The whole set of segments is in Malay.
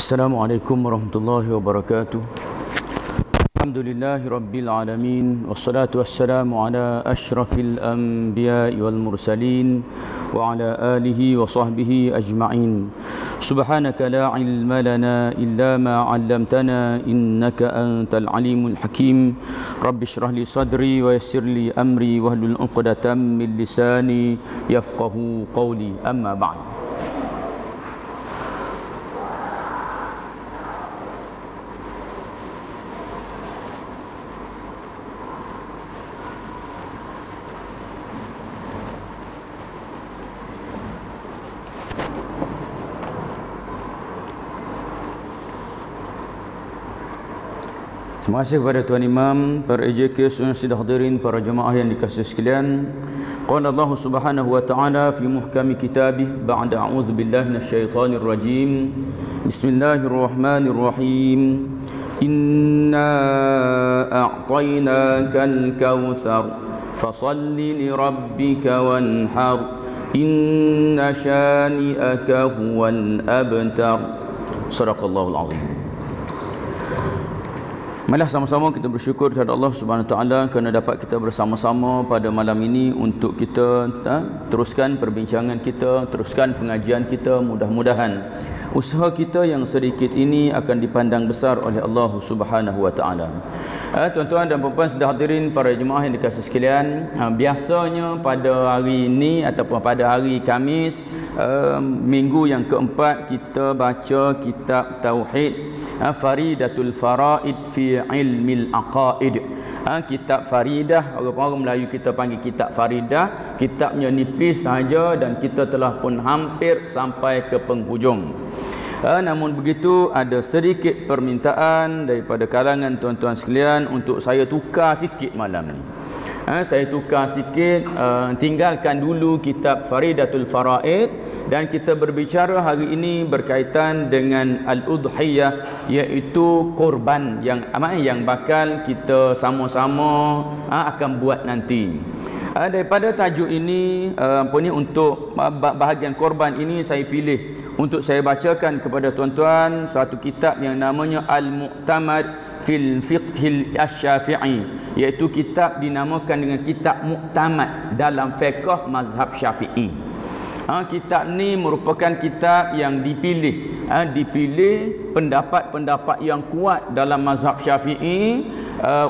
Assalamualaikum warahmatullahi wabarakatuh. Alhamdulillahi rabbil alamin, wassalatu wassalamu ala asyrafil anbiya'i wal mursalin wa ala alihi wa sahbihi ajma'in. Subhanaka la ilma lana illa ma 'allamtana innaka antal alimul hakim. Rabbi shrah li sadri wa yassir li amri wahlul 'uqdatam min lisani yafqahu qawli. Amma ba'd. Terima kasih kepada Tuan Imam, para EJK, yang sudah hadirin, para jemaah yang dikasihi sekalian. Qala Allah Subhanahu wa ta'ala fi muhkami kitabih ba'da a'udzu billahi minasyaitonir rajim. Bismillahirrahmanirrahim. Inna a'tainakal kautsar fashalli li rabbika wanhar. Inna syani'aka huwal abtar. Shadaqallahul azim. Marilah sama-sama kita bersyukur kepada Allah Subhanahu Wa Taala kerana dapat kita bersama-sama pada malam ini untuk kita teruskan perbincangan kita, teruskan pengajian kita. Mudah-mudahan usaha kita yang sedikit ini akan dipandang besar oleh Allah Subhanahu Wa Taala. Tuan-tuan dan puan-puan sedang hadirin, para jemaah yang dikasihi sekalian, biasanya pada hari ini ataupun pada hari Khamis, minggu yang keempat, kita baca kitab Tauhid, Faridatul Faraid fi Ilmil Aqaid. Kitab Faridah, orang Melayu kita panggil kitab Faridah. Kitabnya nipis saja dan kita telah pun hampir sampai ke penghujung. Namun begitu, ada sedikit permintaan daripada kalangan tuan-tuan sekalian untuk saya tukar sikit malam ni. Saya tukar sikit, tinggalkan dulu kitab Faridatul Faraid dan kita berbicara hari ini berkaitan dengan al-udhiyah, iaitu korban yang bakal kita sama-sama akan buat nanti. Daripada tajuk ini, untuk bahagian korban ini, saya pilih untuk saya bacakan kepada tuan-tuan satu kitab yang namanya Al-Mu'tamad fil Fiqhil Asy-Syafi'i, iaitu kitab dinamakan dengan kitab Mu'tamad dalam fiqh mazhab Syafi'i. Kitab ni merupakan kitab yang dipilih pendapat-pendapat yang kuat dalam mazhab Syafi'i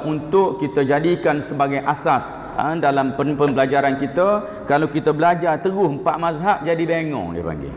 untuk kita jadikan sebagai asas dalam pembelajaran kita. Kalau kita belajar terus empat mazhab jadi bengong, dia panggil.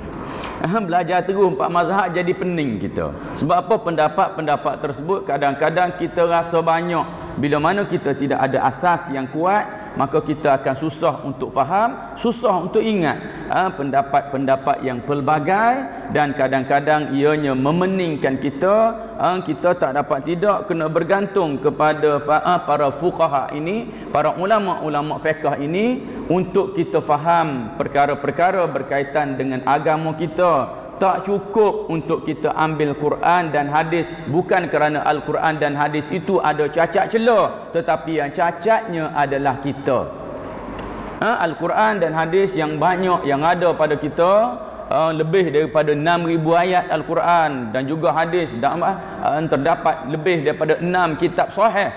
Belajar terus empat mazhab jadi pening kita. Sebab apa? Pendapat-pendapat tersebut kadang-kadang kita rasa banyak. Bila mana kita tidak ada asas yang kuat, maka kita akan susah untuk faham, susah untuk ingat pendapat-pendapat yang pelbagai, dan kadang-kadang ianya memeningkan kita. Kita tak dapat tidak kena bergantung kepada para fuqaha ini, para ulama-ulama fiqh ini, untuk kita faham perkara-perkara berkaitan dengan agama kita. Tak cukup untuk kita ambil Quran dan hadis, bukan kerana Al-Quran dan hadis itu ada cacat celah, tetapi yang cacatnya adalah kita. Al-Quran dan hadis yang banyak yang ada pada kita, lebih daripada 6,000 ayat Al-Quran dan juga hadis, terdapat lebih daripada 6 kitab sahih.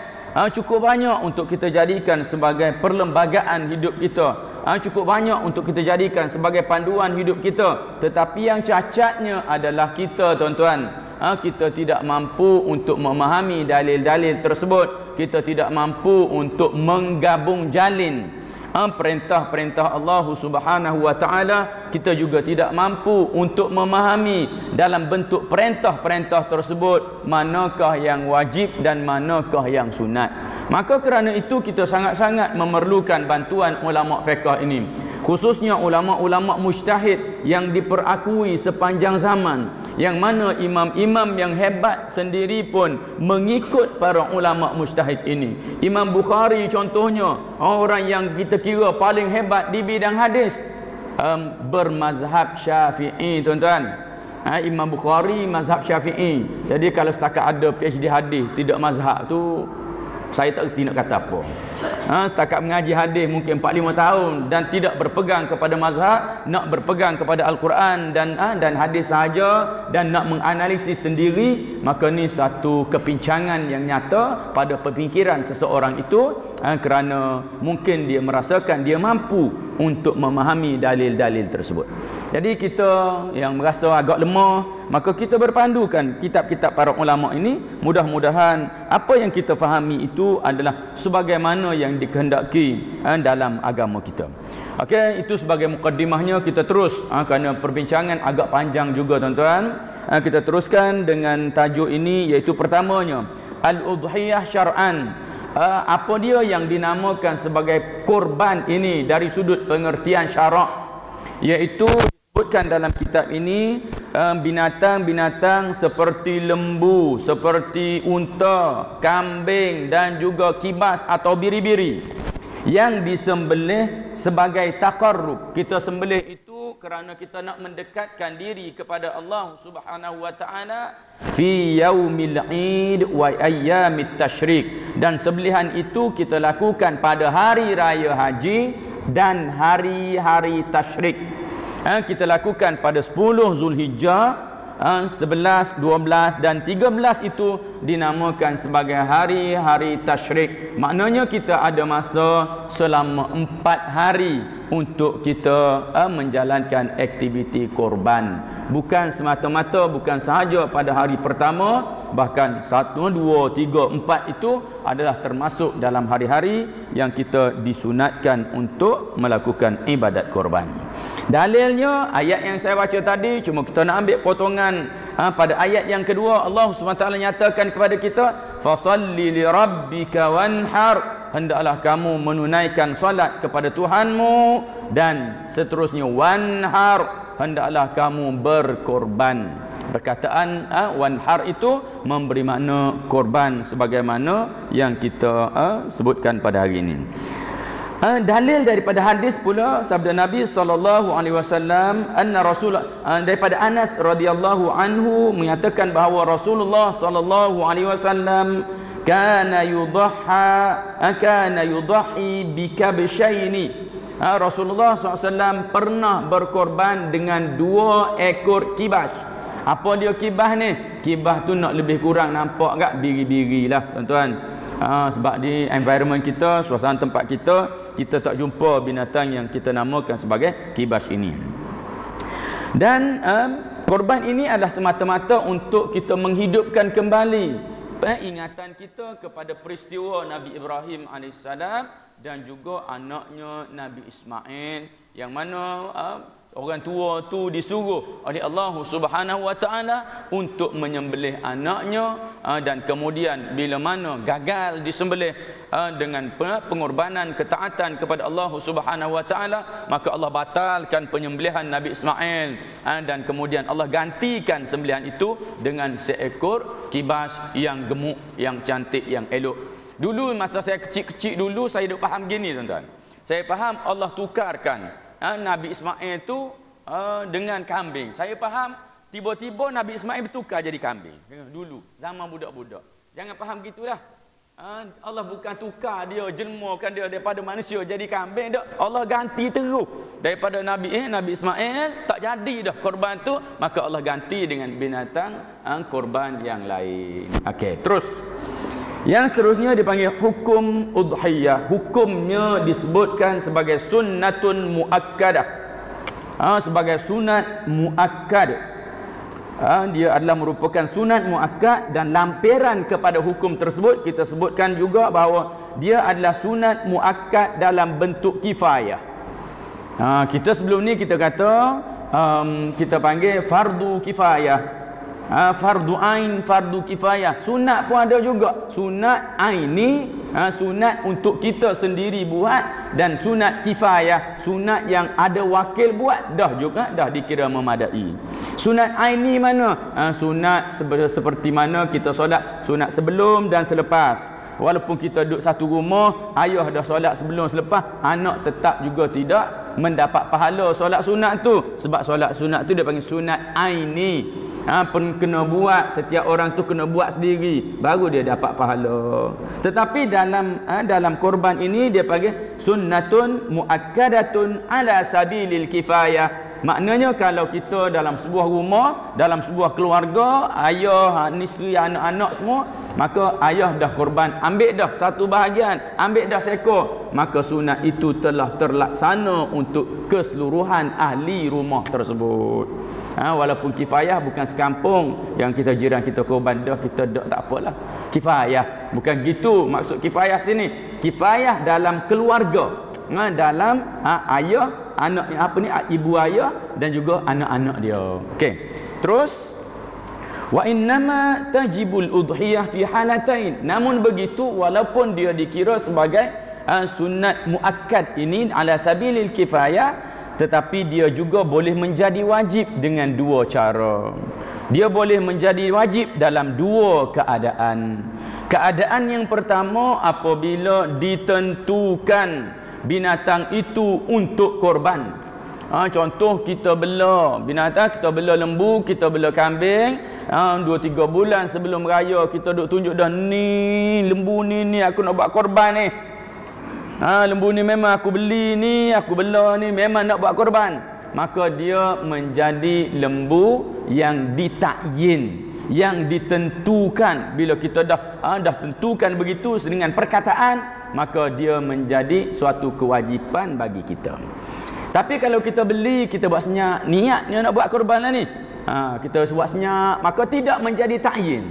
Cukup banyak untuk kita jadikan sebagai perlembagaan hidup kita. Cukup banyak untuk kita jadikan sebagai panduan hidup kita. Tetapi yang cacatnya adalah kita, tuan-tuan. Kita tidak mampu untuk memahami dalil-dalil tersebut. Kita tidak mampu untuk menggabung jalin perintah-perintah Allah Subhanahu wa ta'ala. Kita juga tidak mampu untuk memahami dalam bentuk perintah-perintah tersebut manakah yang wajib dan manakah yang sunat. Maka kerana itu kita sangat-sangat memerlukan bantuan ulama fiqh ini, khususnya ulama-ulama mujtahid yang diperakui sepanjang zaman, yang mana imam-imam yang hebat sendiri pun mengikut para ulama mujtahid ini. Imam Bukhari contohnya, orang yang kita kira paling hebat di bidang hadis, bermazhab Syafi'i, tuan-tuan. Imam Bukhari mazhab Syafi'i. Jadi kalau setakat ada PhD hadis tidak mazhab tu, Saya tak reti nak kata apa. Setakat mengaji hadis mungkin 4-5 tahun dan tidak berpegang kepada mazhab, nak berpegang kepada Al-Quran dan hadis sahaja dan nak menganalisis sendiri, maka ni satu kepincangan yang nyata pada pemikiran seseorang itu, kerana mungkin dia merasakan dia mampu untuk memahami dalil-dalil tersebut. Jadi kita yang merasa agak lemah, maka kita berpandukan kitab-kitab para ulama ini. Mudah-mudahan apa yang kita fahami itu adalah sebagaimana yang dikehendaki dalam agama kita. Okey, itu sebagai mukaddimahnya. Kita terus kerana perbincangan agak panjang juga tuan-tuan. Kita teruskan dengan tajuk ini, iaitu pertamanya al-udhiyah syar'an. Apa dia yang dinamakan sebagai korban ini dari sudut pengertian syarak, iaitu disebutkan dalam kitab ini binatang-binatang seperti lembu, seperti unta, kambing dan juga kibas atau biri-biri yang disembelih sebagai taqarrub. Kita sembelih itu kerana kita nak mendekatkan diri kepada Allah Subhanahu wa taala fi yaumil Eid wa ayyamit tasyrik, dan sembelihan itu kita lakukan pada hari raya haji dan hari-hari tasyrik. Kita lakukan pada 10 Zulhijjah, 11, 12 dan 13 itu dinamakan sebagai hari-hari tasyrik. Maknanya kita ada masa selama 4 hari untuk kita menjalankan aktiviti korban. Bukan semata-mata, bukan sahaja pada hari pertama, bahkan 1, 2, 3, 4 itu adalah termasuk dalam hari-hari yang kita disunatkan untuk melakukan ibadat korban. Dalilnya ayat yang saya baca tadi, cuma kita nak ambil potongan pada ayat yang kedua. Allah SWT nyatakan kepada kita, fasalli li rabbika wanhar, hendaklah kamu menunaikan solat kepada Tuhanmu, dan seterusnya wanhar, hendaklah kamu berkorban. Perkataan wanhar itu memberi makna korban sebagaimana yang kita sebutkan pada hari ini. Dalil daripada hadis pula sabda Nabi sallallahu alaihi wasallam, anna Rasul, daripada Anas radhiyallahu anhu menyatakan bahawa Rasulullah sallallahu alaihi wasallam kana yudhi bikabshaini. Rasulullah SAW pernah berkorban dengan 2 ekor kibas. Apa dia kibas ni? Kibas tu nak lebih kurang nampak tak biri-biri lah tuan-tuan. Sebab di environment kita, suasana tempat kita, kita tak jumpa binatang yang kita namakan sebagai kibas ini. Dan korban ini adalah semata-mata untuk kita menghidupkan kembali ingatan kita kepada peristiwa Nabi Ibrahim AS dan juga anaknya Nabi Ismail, yang mana orang tua tu disuruh oleh Allah Subhanahu wa taala untuk menyembelih anaknya, dan kemudian bila mana gagal disembelih dengan pengorbanan ketaatan kepada Allah Subhanahu wa taala, maka Allah batalkan penyembelihan Nabi Ismail, dan kemudian Allah gantikan sembelihan itu dengan seekor kibas yang gemuk, yang cantik, yang elok. Dulu masa saya kecil-kecil dulu, saya duk faham gini tuan-tuan. Saya faham Allah tukarkan Nabi Ismail tu dengan kambing. Saya faham tiba-tiba Nabi Ismail bertukar jadi kambing. Dulu zaman budak-budak. Jangan faham gitulah. Allah bukan tukar dia, jelmakan dia daripada manusia jadi kambing dak. Allah ganti terus. Daripada Nabi Ismail tak jadi dah korban tu, maka Allah ganti dengan binatang korban yang lain. Okey, terus. Yang seterusnya dipanggil hukum udhiyah. Hukumnya disebutkan sebagai sunnatun muakkadah. Sebagai sunat muakkad. Dia adalah merupakan sunat muakkad, dan lampiran kepada hukum tersebut kita sebutkan juga bahawa dia adalah sunat muakkad dalam bentuk kifayah. Kita sebelum ni kita kata kita panggil fardu kifayah. Fardu ain, fardu kifayah. Sunat pun ada juga. Sunat aini, sunat untuk kita sendiri buat, dan sunat kifayah, sunat yang ada wakil buat, dah juga dah dikira memadai. Sunat aini mana? Sunat seperti mana kita solat sunat sebelum dan selepas. Walaupun kita duduk satu rumah, ayah dah solat sebelum selepas, anak tetap juga tidak mendapat pahala solat sunat tu, sebab solat sunat tu dia panggil sunat aini. Pun kena buat, setiap orang tu kena buat sendiri baru dia dapat pahala. Tetapi dalam korban ini dia panggil sunnatun muakkadatun ala sabilil kifayah. Maknanya kalau kita dalam sebuah rumah, dalam sebuah keluarga, ayah, isteri, anak-anak semua, maka ayah dah korban, ambil dah satu bahagian, ambil dah seekor, maka sunat itu telah terlaksana untuk keseluruhan ahli rumah tersebut. Walaupun kifayah, bukan sekampung yang kita jiran kita korban dah, kita dah tak apalah. Kifayah bukan gitu maksud kifayah sini. Kifayah dalam keluarga, dalam ayah, anak ibu ayah dan juga anak-anak dia. Okey. Terus wa innama tajibul udhiyah fi halatain. Namun begitu walaupun dia dikira sebagai sunat muakkad ini ala sabilil kifayah, tetapi dia juga boleh menjadi wajib dengan dua cara. Dia boleh menjadi wajib dalam dua keadaan. Keadaan yang pertama apabila ditentukan binatang itu untuk korban. Contoh kita bela binatang, kita bela lembu, kita bela kambing, 2-3 bulan sebelum raya kita duk tunjuk dah, ni lembu ni aku nak buat korban ni. Lembu ni memang aku beli ni, aku bela ni memang nak buat korban. Maka dia menjadi lembu yang ditakyin, yang ditentukan. Bila kita dah tentukan begitu dengan perkataan, maka dia menjadi suatu kewajipan bagi kita. Tapi kalau kita beli, kita buat senyap, niatnya nak buat korban lah ni, kita buat senyap, maka tidak menjadi takyin.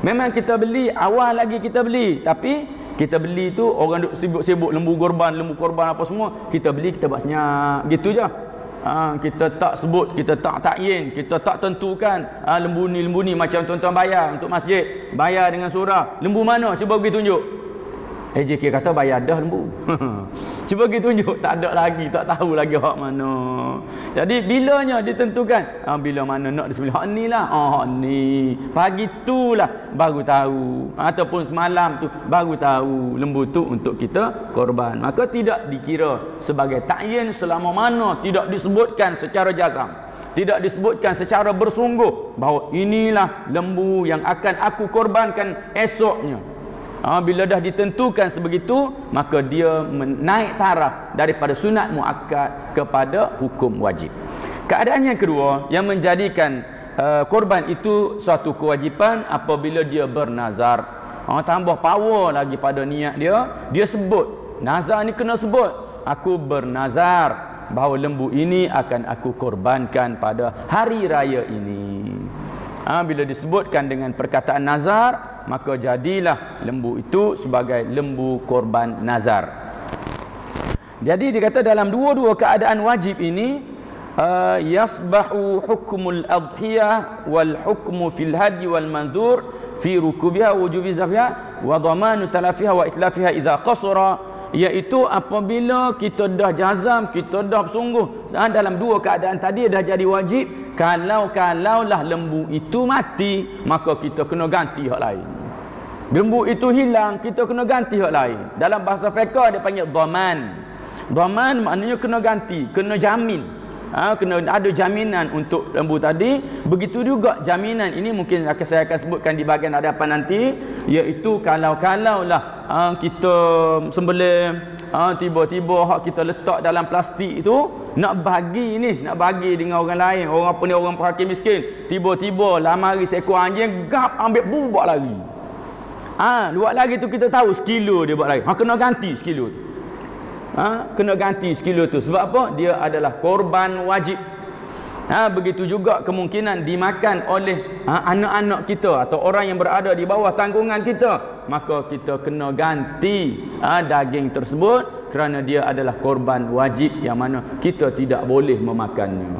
Memang kita beli, awal lagi kita beli, tapi kita beli tu orang duk sibuk-sibuk lembu korban apa semua, kita beli, kita buat senyap gitu je. Kita tak sebut, kita tak takyin, kita tak tentukan lembu ni macam tuan-tuan bayar untuk masjid, bayar dengan surah. Lembu mana? Cuba pergi tunjuk. JK kata bayar dah lembu. Cuba pergi tunjuk, tak ada lagi, tak tahu lagi hak mana. Jadi bilanya ditentukan, bila mana nak disembelih, hak ni lah, hak ni pagi tu lah baru tahu, ataupun semalam tu baru tahu lembu tu untuk kita korban. Maka tidak dikira sebagai takyin selama mana tidak disebutkan secara jazam, tidak disebutkan secara bersungguh bahawa inilah lembu yang akan aku korbankan esoknya. Bila dah ditentukan sebegitu, maka dia menaik taraf daripada sunat muakkad kepada hukum wajib. Keadaan yang kedua yang menjadikan korban itu suatu kewajipan apabila dia bernazar. Tambah power lagi pada niat dia. Dia sebut, nazar ni kena sebut, aku bernazar bahawa lembu ini akan aku korbankan pada hari raya ini. Bila disebutkan dengan perkataan nazar, maka jadilah lembu itu sebagai lembu korban nazar. Jadi dikata dalam dua-dua keadaan wajib ini, yasbahu hukmul adhiyah wal hukmu fil hadi wal manzur fi rukubiha wujubi zabiha wa dhamanu talafiha wa itlafiha idza qasara. Iaitu apabila kita dah jazam, kita dah bersungguh dalam dua keadaan tadi dah jadi wajib. Kalaulah lembu itu mati, maka kita kena ganti hak lain. Lembu itu hilang, kita kena ganti hak lain. Dalam bahasa fiqh dia panggil dhaman. Dhaman maknanya kena ganti, kena jamin. Kena ada jaminan untuk lembu tadi. Begitu juga jaminan ini mungkin saya akan sebutkan di bahagian hadapan nanti, iaitu kalaulah kita sembelih, tiba-tiba hak kita letak dalam plastik itu, nak bagi dengan orang lain, orang fakir miskin, tiba-tiba lamari seekor anjing gap ambil buat lagi. Buat lagi tu kita tahu sekilo dia buat lagi. Kena ganti sekilo tu. Kena ganti sekilo tu. Sebab apa? Dia adalah korban wajib. Begitu juga kemungkinan dimakan oleh anak-anak kita atau orang yang berada di bawah tanggungan kita, maka kita kena ganti daging tersebut kerana dia adalah korban wajib yang mana kita tidak boleh memakannya.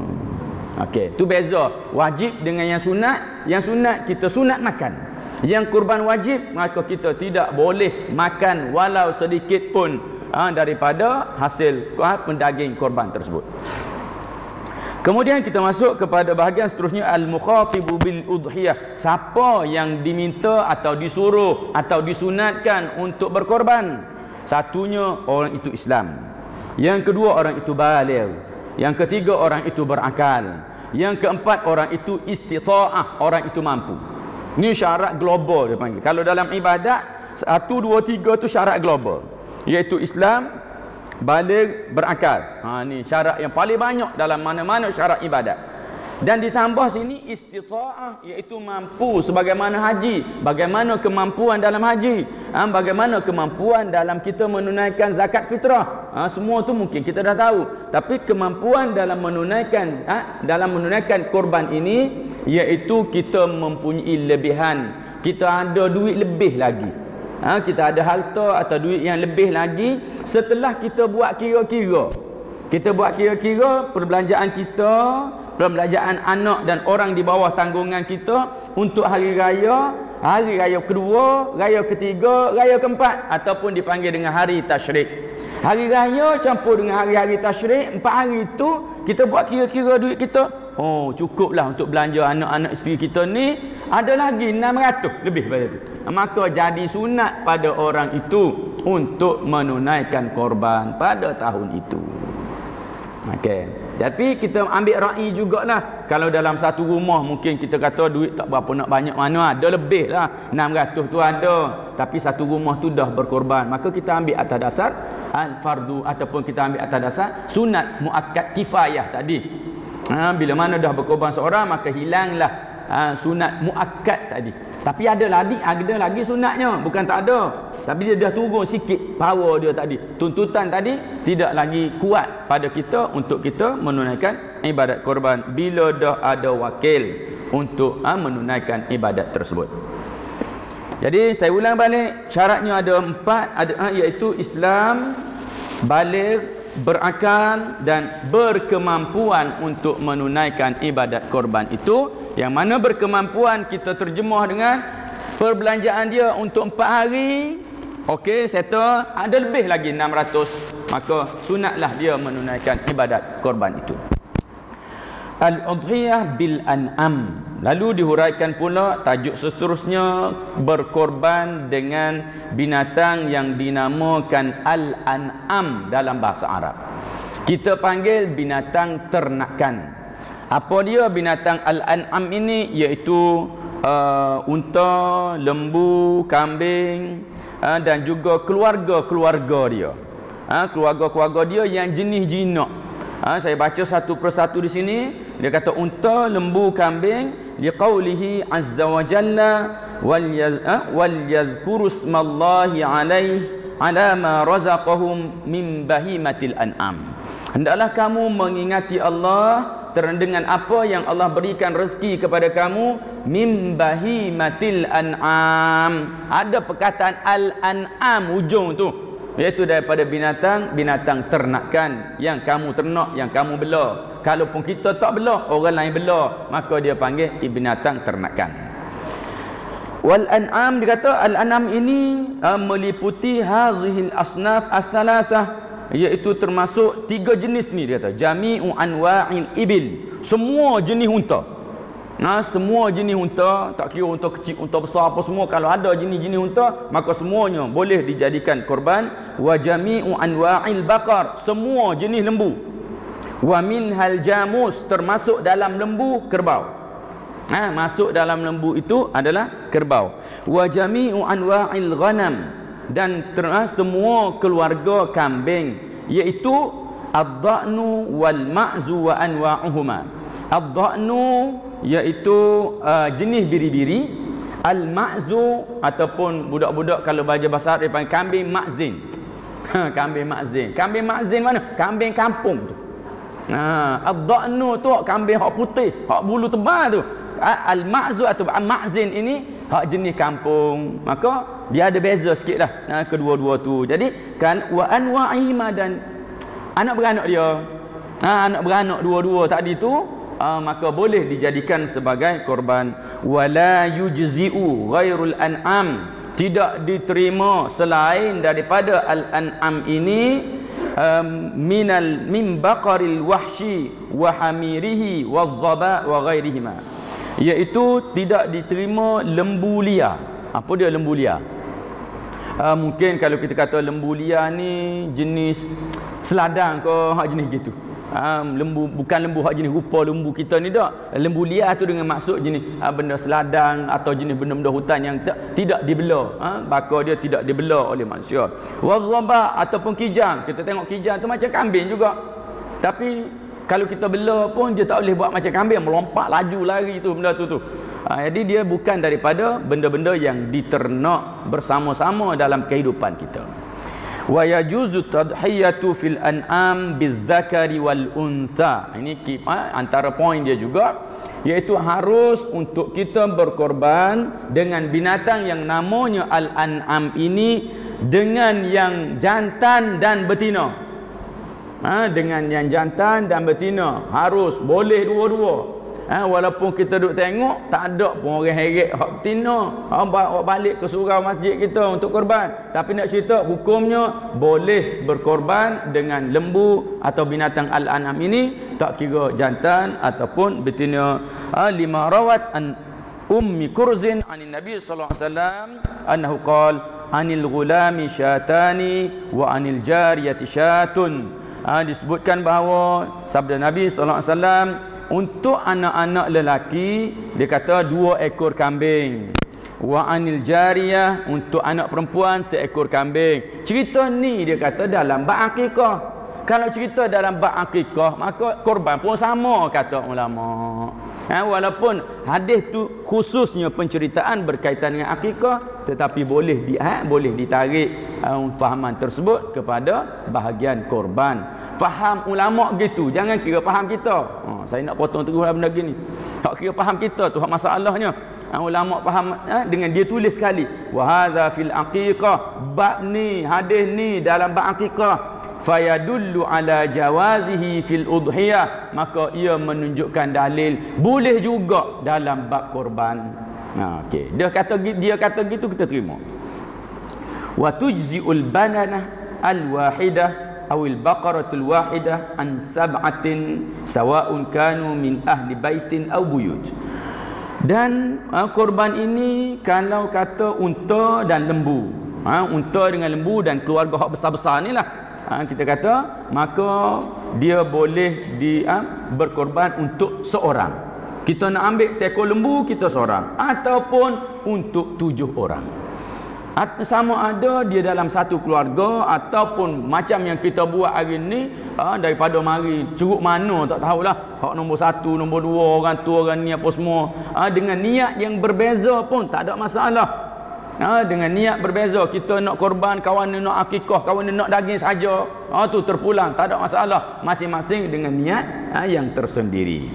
Okey, tu beza wajib dengan yang sunat. Yang sunat kita sunat makan. Yang kurban wajib maka kita tidak boleh makan walau sedikit pun daripada hasil pendaging korban tersebut. Kemudian kita masuk kepada bahagian seterusnya, al-mukhatibu bil udhiyah. Siapa yang diminta atau disuruh atau disunatkan untuk berkorban? Satunya orang itu Islam. Yang kedua orang itu baligh. Yang ketiga orang itu berakal. Yang keempat, orang itu istita'ah, orang itu mampu. Ni syarat global dia panggil. Kalau dalam ibadat 1, 2, 3 tu syarat global, iaitu Islam, baligh, berakal. Ni syarat yang paling banyak dalam mana-mana syarat ibadat. Dan ditambah sini istita'ah, iaitu mampu sebagaimana haji. Bagaimana kemampuan dalam haji? Bagaimana kemampuan dalam kita menunaikan zakat fitrah? Semua tu mungkin kita dah tahu. Tapi kemampuan dalam menunaikan korban ini, iaitu kita mempunyai lebihan. Kita ada duit lebih lagi. Kita ada harta atau duit yang lebih lagi setelah kita buat kira-kira. Kita buat kira-kira perbelanjaan kita, perbelanjaan anak dan orang di bawah tanggungan kita untuk hari raya kedua, raya ketiga, raya keempat, ataupun dipanggil dengan hari tasyrik. Hari raya campur dengan hari-hari tasyrik, 4 hari itu kita buat kira-kira duit kita. Cukuplah untuk belanja anak-anak isteri kita ni, ada lagi 600 lebih pada itu. Maka jadi sunat pada orang itu untuk menunaikan korban pada tahun itu. Okey. Tapi kita ambil ra'i jugalah. Kalau dalam satu rumah mungkin kita kata duit tak berapa nak banyak mana, ada lebih lah. 600 tu ada. Tapi satu rumah tu dah berkorban. Maka kita ambil atas dasar al-fardu, ataupun kita ambil atas dasar sunat muakkad kifayah tadi. Bila mana dah berkorban seorang, maka hilanglah sunat muakkad tadi. Tapi ada lagi sunatnya, bukan tak ada. Tapi dia dah turun sikit power dia tadi. Tuntutan tadi tidak lagi kuat pada kita untuk kita menunaikan ibadat korban bila dah ada wakil untuk menunaikan ibadat tersebut. Jadi saya ulang balik, syaratnya ada 4, iaitu Islam, baligh, berakal dan berkemampuan untuk menunaikan ibadat korban itu. Yang mana berkemampuan kita terjemah dengan perbelanjaan dia untuk 4 hari. Okey, settle. Ada lebih lagi 600. Maka sunatlah dia menunaikan ibadat korban itu. Al-udhiyah bil an'am. Lalu dihuraikan pula tajuk seterusnya, berkorban dengan binatang yang dinamakan al-an'am dalam bahasa Arab. Kita panggil binatang ternakan. Apa dia binatang al-an'am ini? Iaitu unta, lembu, kambing, dan juga keluarga-keluarga dia. Keluarga-keluarga dia yang jenis jinak. Saya baca satu persatu di sini. Dia kata unta, lembu, kambing, liqaulihi azza wa jalla wal yadhkuru ismallahi alaihi ala ma razaqahum min bahimatil an'am. Hendaklah kamu mengingati Allah dengan apa yang Allah berikan rezeki kepada kamu, mim bahimatil an'am. Ada perkataan al-an'am ujung tu, iaitu daripada binatang ternakan yang kamu ternak, yang kamu bela. Kalaupun kita tak bela, orang lain bela, maka dia panggil binatang ternakan. Wal an'am, dikata al-an'am ini meliputi hazihil asnaf as-salasah, iaitu termasuk 3 jenis ni. Dia kata jami'u anwa'il ibil, semua jenis unta. Semua jenis unta, tak kira unta kecil, unta besar apa semua, kalau ada jenis-jenis unta, maka semuanya boleh dijadikan korban. Wa jami'u anwa'il baqar, semua jenis lembu. Wa minhal jamus, termasuk dalam lembu kerbau. Masuk dalam lembu itu adalah kerbau. Wa jami'u anwa'il ghanam, dan semua keluarga kambing, iaitu ad-dha'nu wal ma'zu wa anwa'uhuma. Ad-dha'nu iaitu jenis biri-biri, al-ma'zu ataupun budak-budak kalau bahasa Arab panggil kambing ma'zin. Kambing ma'zin. Kambing ma'zin mana? Kambing kampung tu. Ad-dha'nu tu kambing hak putih, hak bulu tebal tu. Al-ma'zu atau ma'zin ini hak jenis kampung. Maka dia ada beza sikitlah kedua-dua tu. Jadi kan wa anwa'ihima, dan anak beranak dia, anak beranak dua-dua tadi tu, maka boleh dijadikan sebagai korban. Wala yujzi'u ghairul an'am, tidak diterima selain daripada al-an'am ini, min baqaril wahshi wa hamirihi wadh-dhaba wa ghairihima, iaitu tidak diterima lembu liar. Apa dia lembu liar? Mungkin kalau kita kata lembu liar ni jenis seladang ke, jenis gitu. Lembu bukan lembu hak jenis rupa lembu kita ni dak. Lembu liar tu dengan maksud jenis benda seladang atau jenis benda-benda hutan yang tidak dibela. Maka dia tidak dibela oleh manusia. Wazaba ataupun kijang. Kita tengok kijang tu macam kambing juga. Tapi kalau kita bela pun dia tak boleh buat macam kambing, melompat laju lari tu benda tu. Jadi dia bukan daripada benda-benda yang diternak bersama-sama dalam kehidupan kita. Wa yajuzu tadhiyatu fil an'am bidzakari wal untha. Ini antara poin dia juga, iaitu harus untuk kita berkorban dengan binatang yang namanya al-an'am ini dengan yang jantan dan betina. Dengan yang jantan dan betina harus boleh dua-dua. Walaupun kita duduk tengok tak ada pun orang heret hak betina bawa balik ke surau masjid kita untuk korban, tapi nak cerita hukumnya boleh berkorban dengan lembu atau binatang al-an'am ini, tak kira jantan ataupun betina. Lima rawat an ummi kurzin anin nabi sallallahu alaihi wasallam annahu qala anil ghulami syatani wa anil jariyati syatun. Disebutkan bahawa sabda Nabi sallallahu alaihi wasallam untuk anak-anak lelaki dia kata 2 ekor kambing, wa anil jariyah untuk anak perempuan 1 ekor kambing. Cerita ni dia kata dalam bab akikah. Kalau cerita dalam bab akikah maka korban pun sama kata ulama. Walaupun hadis tu khususnya penceritaan berkaitan dengan akikah, tetapi boleh ditarik fahaman tersebut kepada bahagian korban. Faham ulama gitu, jangan kira faham kita. Saya nak potong terus benda gini. Tak kira faham kita tu hak masalahnya. Ulama faham dengan dia tulis sekali wa hadza fil aqiqah, bab ni hadis ni dalam bab aqiqah fayadullu ala jawazihi fil udhiyah, maka ia menunjukkan dalil boleh juga dalam bab korban. Okey, dia kata gitu kita terima. Wa tujzi'ul banana al wahidah awil baqaratul wahidah an sab'atin sawa'un kanu min ahli baitin aw buyut. Dan korban ini kalau kata unta dan lembu, unta dengan lembu dan keluarga hak besar-besar ni lah, kita kata maka dia boleh berkorban untuk seorang. Kita nak ambil seekor lembu kita seorang ataupun untuk 7 orang. Sama ada dia dalam satu keluarga ataupun macam yang kita buat hari ni, daripada mari ceruk mana tak tahulah, hak nombor 1, nombor 2, orang tu orang ni apa semua, dengan niat yang berbeza pun tak ada masalah. Dengan niat berbeza, kita nak korban, kawan ni nak akikah, kawan ni nak daging saja, tu terpulang, tak ada masalah, masing-masing dengan niat yang tersendiri.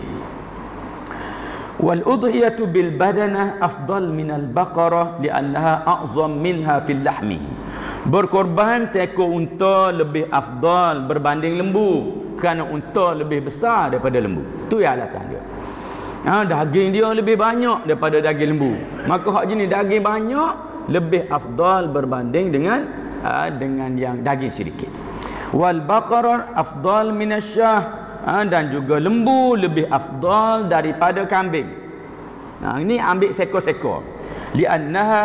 Wal udhiyatu bil badanah afdal minal baqarah li'annaha a'zam minha fil lahmi. Berkorban seekor unta lebih afdal berbanding lembu kerana unta lebih besar daripada lembu. Tu yang alasan dia. Daging dia lebih banyak daripada daging lembu. Maka hak jenis daging banyak lebih afdal berbanding dengan yang daging sedikit. Wal baqarah afdal minasyah, dan juga lembu lebih afdal daripada kambing. Ini ambil sekor-sekor. Li'annaha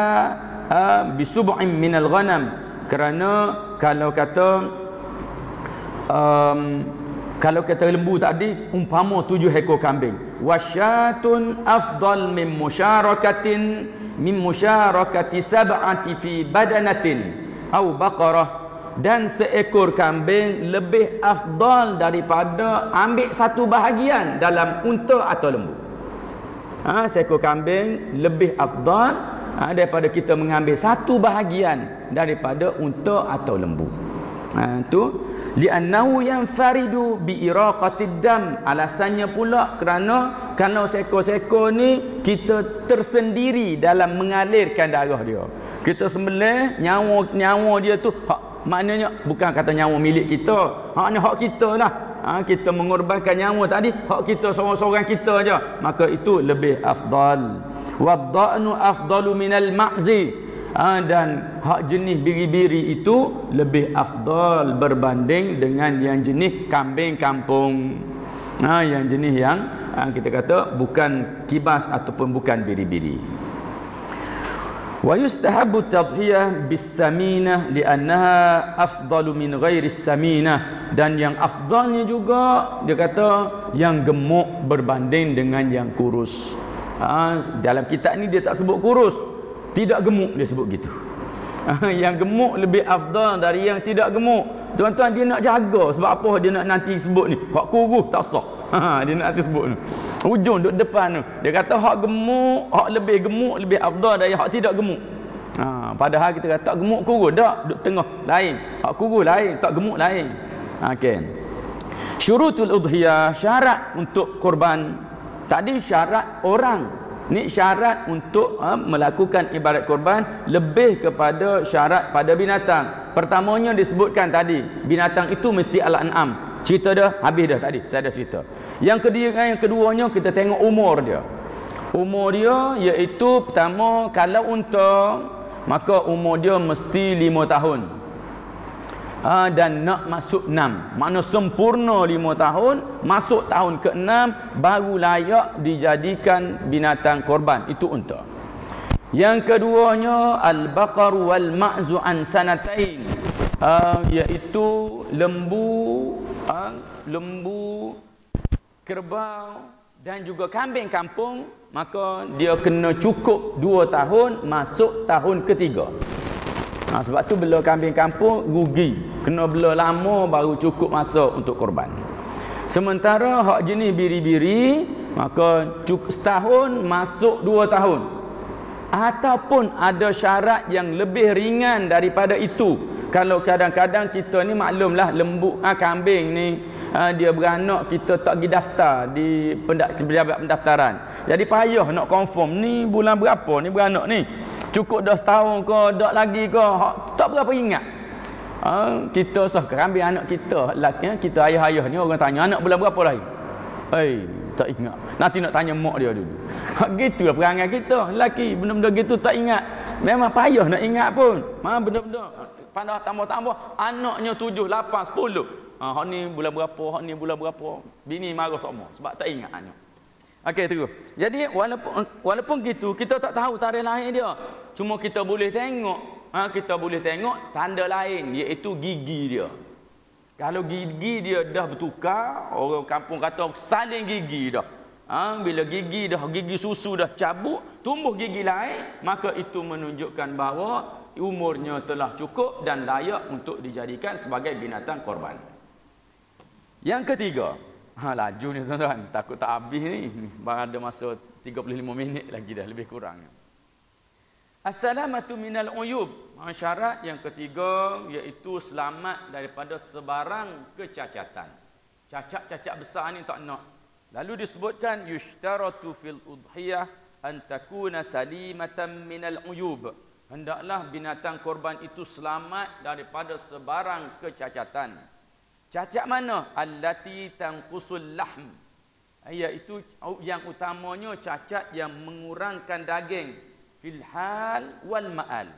bisub'in minal ghanam, kerana kalau kata lembu tadi umpama 7 ekor kambing. Wasyatun afdal min musyarakati sab'ati fi badanatin au baqarah, dan seekor kambing lebih afdal daripada ambil satu bahagian dalam unta atau lembu. Seekor kambing lebih afdal daripada kita mengambil satu bahagian daripada unta atau lembu. Itu li'annahu yanfaridu bi iraqatid dam, alasannya pula kerana kalau seekor-seekor ni kita tersendiri dalam mengalirkan darah dia. Kita sembelih nyawa dia tu maknanya bukan kata nyawa milik kita, haknya hak kita lah. Kita mengorbankan nyawa tadi, hak kita seorang-seorang kita aja, maka itu lebih afdal. Wadda'nu afdalu minal ma'zi, dan hak jenis biri-biri itu lebih afdal berbanding dengan yang jenis kambing kampung, yang jenis yang kita kata bukan kibas ataupun bukan biri-biri. Wa yustahabbu tadhiyah bis-saminah li'annaha afdalu min ghairi saminah, dan yang afdalnya juga dia kata yang gemuk berbanding dengan yang kurus. Dalam kitab ni dia tak sebut kurus, tidak gemuk dia sebut gitu. Yang gemuk lebih afdal dari yang tidak gemuk. Tuan-tuan, dia nak jaga sebab apa dia nak nanti sebut ni. Hak kurus tak sah. Dia nak nanti sebut ni. Ujung duduk depan tu. Dia kata hak gemuk, hak lebih gemuk lebih afdal dari hak tidak gemuk. Padahal kita kata tak gemuk kurus tak, duduk tengah lain. Hak kurus lain, tak gemuk lain. Okey. Syurutul udhiyah, syarat untuk korban. Tadi syarat orang. Ni syarat untuk melakukan ibadat korban, lebih kepada syarat pada binatang. Pertamanya disebutkan tadi, binatang itu mesti al-an'am. Cerita dah habis dah tadi, saya dah cerita. Yang keduanya kita tengok umur dia. Umur dia iaitu pertama, kalau unta maka umur dia mesti 5 tahun. Dan nak masuk 6, makna sempurna 5 tahun, masuk tahun ke-6 baru layak dijadikan binatang korban, itu unta. Yang keduanya al-baqar wal ma'zu an sanatain, iaitu lembu, kerbau dan juga kambing kampung, maka dia kena cukup 2 tahun masuk tahun ketiga. Sebab tu bela kambing kampung rugi, kena bela lama baru cukup masa untuk korban. Sementara hak jenis biri-biri maka setahun masuk 2 tahun, ataupun ada syarat yang lebih ringan daripada itu. Kalau kadang-kadang kita ni maklumlah, lembu kambing ni dia beranak, kita tak pergi daftar di pejabat pendaftaran, jadi payah nak confirm ni bulan berapa ni beranak ni, cukup dah setahun ke tak lagi ke, tak berapa ingat. Kita sah kambing anak kita lelaki, kita ayah-ayah ni orang tanya anak bulan berapa lahir, tak ingat, nanti nak tanya mak dia dulu. Gitulah perangai kita lelaki, benda-benda gitu tak ingat, memang payah nak ingat pun. Benda-benda pandai tambah-tambah, anaknya 7, 8, 10. Hak ni bulan berapa, hak ni bulan berapa, bini marah semua sebab tak ingat anak. Okey, terus. Jadi walaupun gitu, kita tak tahu tarikh lahir dia. Cuma kita boleh tengok, tanda lain, iaitu gigi dia. Kalau gigi dia dah bertukar, orang kampung kata saling gigi dah. Bila gigi susu dah cabut, tumbuh gigi lain, maka itu menunjukkan bahawa umurnya telah cukup dan layak untuk dijadikan sebagai binatang korban. Yang ketiga, laju ni tuan-tuan, takut tak habis ni. Baru ada masa 35 minit lagi dah, lebih kurang. As-salamatu minal uyub. Syarat yang ketiga iaitu selamat daripada sebarang kecacatan. Cacat-cacat besar ni tak nak. Lalu disebutkan yushtaratu fil udhiyah an takuna salimatan minal uyub. Hendaklah binatang korban itu selamat daripada sebarang kecacatan. Cacat mana? Allati tanqusul lahm, iaitu yang utamanya cacat yang mengurangkan daging fil hal wal ma'al,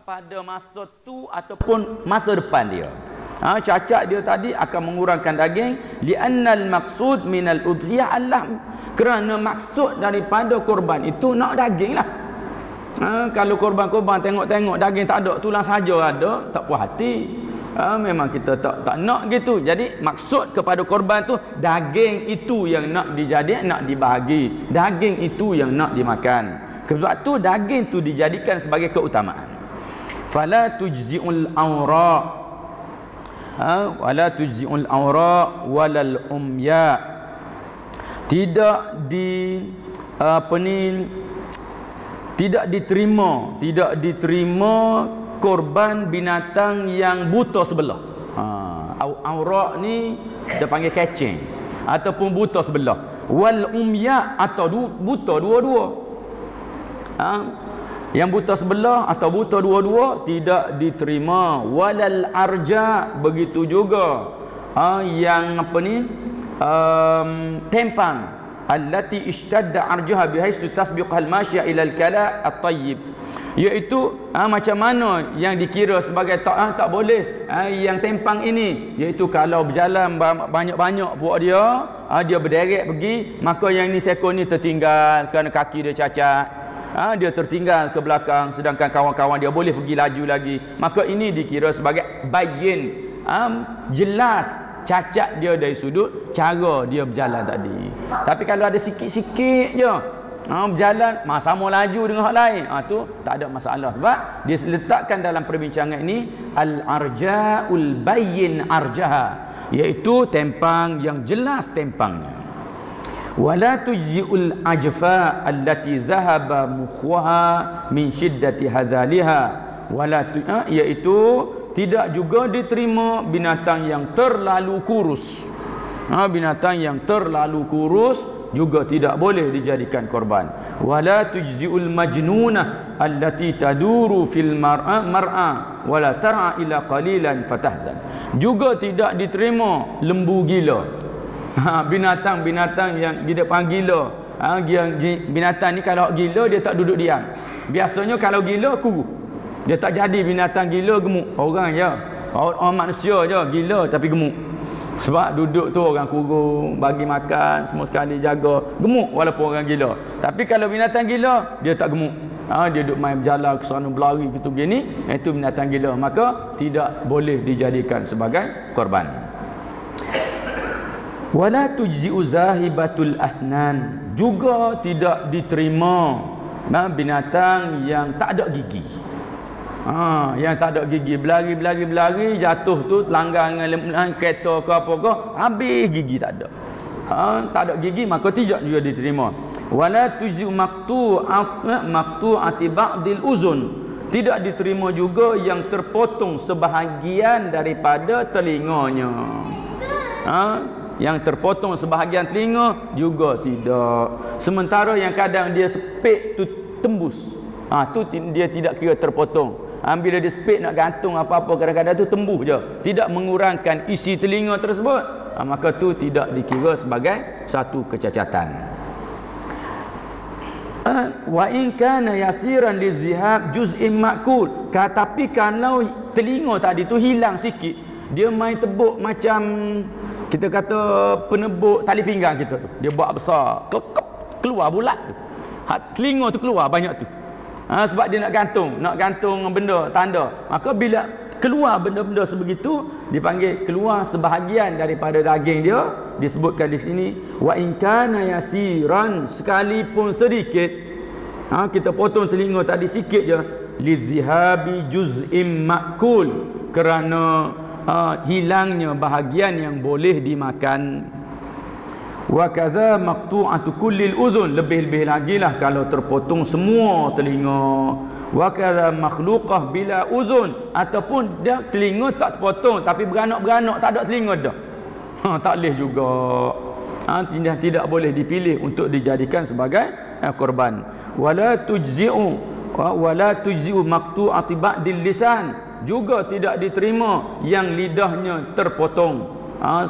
pada masa tu ataupun masa depan dia. Cacat dia tadi akan mengurangkan daging, li'annal maqsud minal udhiyah al-lahm, kerana maksud daripada korban itu nak daging lah. Kalau korban-korban tengok-tengok daging tak ada, tulang saja ada, tak puas hati. Memang kita tak nak gitu. Jadi maksud kepada korban tu, daging itu yang nak dijadikan, nak dibahagi, daging itu yang nak dimakan. Sebab tu daging tu dijadikan sebagai keutamaan. Fala tujzi'ul awra, wala tujzi'ul awra walal umya, tidak diterima korban binatang yang buta sebelah. Aurak ni dia panggil catching ataupun buta sebelah. Wal umya, atau buta dua-dua. Yang buta sebelah atau buta dua-dua tidak diterima. Walal arja, begitu juga yang tempang, allati ishtadda arjuha bihaisu tasbiqal masya ila al-kala at-tayyib, iaitu macam mana yang dikira sebagai tak boleh yang tempang ini, iaitu kalau berjalan banyak-banyak buat dia berderet pergi, maka yang ni seekor ni tertinggal kerana kaki dia cacat. Dia tertinggal ke belakang sedangkan kawan-kawan dia boleh pergi laju lagi, maka ini dikira sebagai bayyin, jelas cacat dia dari sudut cara dia berjalan tadi. Tapi kalau ada sikit-sikit je berjalan sama laju dengan hak lain, tu tak ada masalah, sebab dia letakkan dalam perbincangan ini al-arja'ul bayyin arjaha, iaitu tempang yang jelas tempangnya. Wala tujzi'ul ajfa allati dhahaba mukhwaha min shiddati hadzaliha, iaitu tidak juga diterima binatang yang terlalu kurus. Binatang yang terlalu kurus juga tidak boleh dijadikan korban. Wala tujzi'ul majnunah allati taduru fil mar'a wala tar'a ila qalilan fatahzan. Juga tidak diterima lembu gila. Binatang-binatang yang di depan gila. Binatang ni kalau gila dia tak duduk diam. Biasanya kalau gila kurus. Dia tak jadi binatang gila gemuk. Orang je. Orang manusia je gila tapi gemuk. Sebab duduk tu orang kurung, bagi makan, semua sekali jaga, gemuk walaupun orang gila. Tapi kalau binatang gila, dia tak gemuk. Dia duduk main berjalan ke sana berlari gitu begini, itu binatang gila, maka tidak boleh dijadikan sebagai korban. Wala tujzi'u zahibatul asnan, juga tidak diterima binatang yang tak ada gigi. Yang tak ada gigi, berlari jatuh tu langgar dengan kereta ke apa ke, habis gigi tak ada. Tak ada gigi maka tidak juga diterima. Wala tujzi'u maqtu'ati ba'dil uzun, tidak diterima juga yang terpotong sebahagian daripada telinganya. Yang terpotong sebahagian telinga juga tidak. Sementara yang kadang dia sepit tu tembus, tu dia tidak kira terpotong. Bila dia sepit nak gantung apa-apa, kadang-kadang tu tembus je, tidak mengurangkan isi telinga tersebut, maka tu tidak dikira sebagai satu kecacatan. Wa in kana yasiran lizihab juz'in ma'kul, tapi kalau telinga tadi tu hilang sikit, dia main tebuk macam kita kata penebuk tali pinggang kita tu, dia buat besar, keluar bulat tu, telinga tu keluar banyak tu. Sebab dia nak gantung benda tanda, maka bila keluar benda-benda sebegitu dipanggil keluar sebahagian daripada daging dia. Disebutkan di sini wa in kana yasiran, sekalipun sedikit, kita potong telinga tadi sikit je, lizihabi juz'im ma'kul, kerana hilangnya bahagian yang boleh dimakan. Wa kadza maqtu'atu kullil uzun, lebih-lebih lagi lah kalau terpotong semua telinga. Wa kadza makhluqah bila uzun, ataupun dia telinga tak terpotong tapi beranak-beranak tak ada telinga dah, tak boleh juga. Tidak boleh dipilih untuk dijadikan sebagai korban. Wala tujzi'u maqtu'ati ba'dil lisan, juga tidak diterima yang lidahnya terpotong,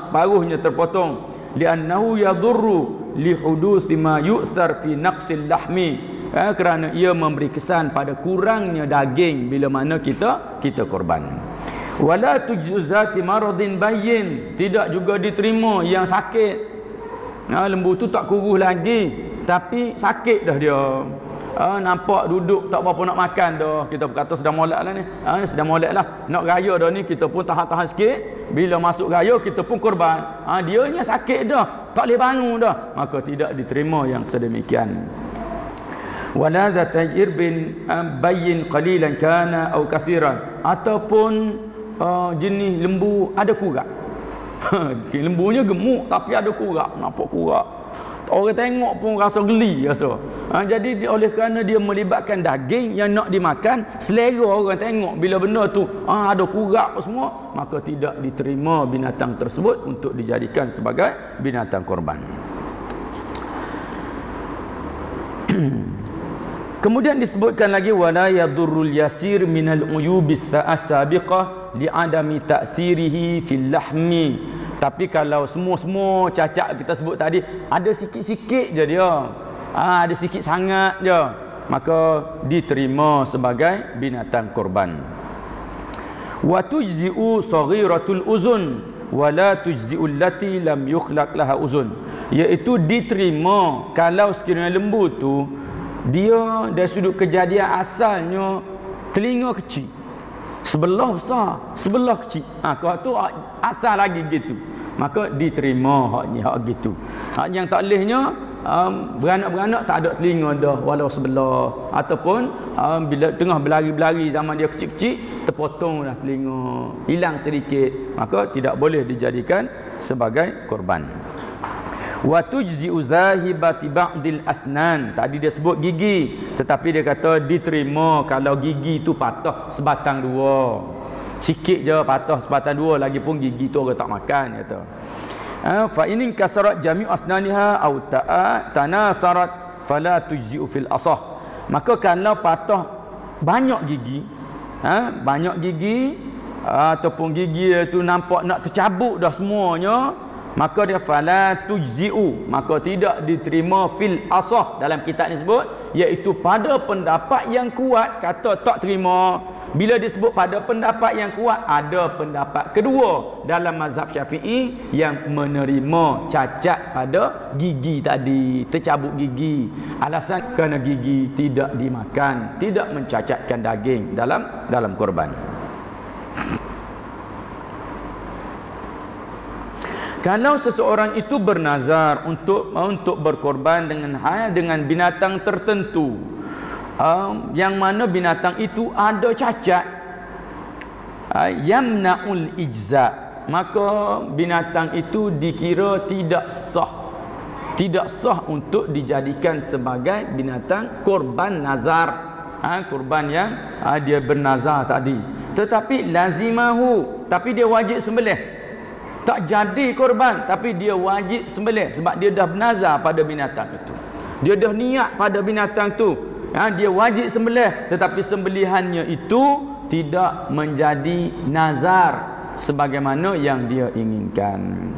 separuhnya terpotong. Li'annahu yadurru lihudusi ma yu'sar fi naqsil lahmi, kerana ia memberi kesan pada kurangnya daging bila mana kita korban. Wala tujzati maradin bayyin, tidak juga diterima yang sakit. Lembu tu tak kurus lagi tapi sakit dah dia, nampak duduk tak apa-apa nak makan dah, kita berkata sedang molek lah ni, sedang molek lah, nak raya dah ni, kita pun tahan-tahan sikit, bila masuk raya kita pun korban, dianya sakit dah, tak boleh bangun dah, maka tidak diterima yang sedemikian. Wala zatajir bin bayyin qalilan kana au kasiran, ataupun jenis lembu ada kurak. Lembunya gemuk tapi ada kurak, nampak kurak, orang tengok pun rasa geli rasa. Jadi oleh kerana dia melibatkan daging yang nak dimakan, selera orang tengok bila benda tu ada kurak apa semua, maka tidak diterima binatang tersebut untuk dijadikan sebagai binatang korban. Kemudian disebutkan lagi wala yadurrul yasir minal uyubis sabiqah li'adami ta'thirihi fil lahmi. Tapi kalau semua cacat kita sebut tadi ada sikit-sikit je dia, ada sikit sangat je, maka diterima sebagai binatang korban. Wa tujzi'u saghiratul uzun wa la tujzi'u allati lam yukhlaq laha uzun, iaitu diterima kalau sekiranya lembu tu dia dari sudut kejadian asalnya telinga kecil, sebelah besar, sebelah kecil. Kalau tu asal lagi gitu, maka diterima hak gitu. Hak yang tak lehnya beranak-beranak tak ada telinga dah walau sebelah, ataupun bila tengah berlari-berlari zaman dia kecil-kecil terpotong dah telinga, hilang sedikit, maka tidak boleh dijadikan sebagai korban. Wa tujzi'u zahibati ba'dil asnan. Tadi dia sebut gigi, tetapi dia kata diterima kalau gigi tu patah sebatang dua. Sikit je patah sebatang dua, lagi pun gigi tu orang tak makan kata. Fa in kasarat jami'u asnaniha aw tanasarat fala tujzi'u fil asah. Maka kalau patah banyak gigi, banyak gigi ataupun gigi tu nampak nak tercabut dah semuanya, maka dia fala tujzi'u, maka tidak diterima fil asah. Dalam kitab ni sebut iaitu pada pendapat yang kuat kata tak terima. Bila disebut pada pendapat yang kuat, ada pendapat kedua dalam mazhab Syafi'i yang menerima cacat pada gigi tadi, tercabut gigi. Alasan kerana gigi tidak dimakan, tidak mencacatkan daging dalam korban. Kalau seseorang itu bernazar untuk berkorban dengan binatang tertentu, yang mana binatang itu ada cacat, yamna'ul ijza, maka binatang itu dikira tidak sah untuk dijadikan sebagai binatang korban nazar, korban yang dia bernazar tadi. Tetapi lazimahu, tapi dia wajib sembelih. Tak jadi korban, tapi dia wajib sembelih sebab dia dah bernazar pada binatang itu. Dia dah niat pada binatang tu. Dia wajib sembelih, tetapi sembelihannya itu tidak menjadi nazar sebagaimana yang dia inginkan.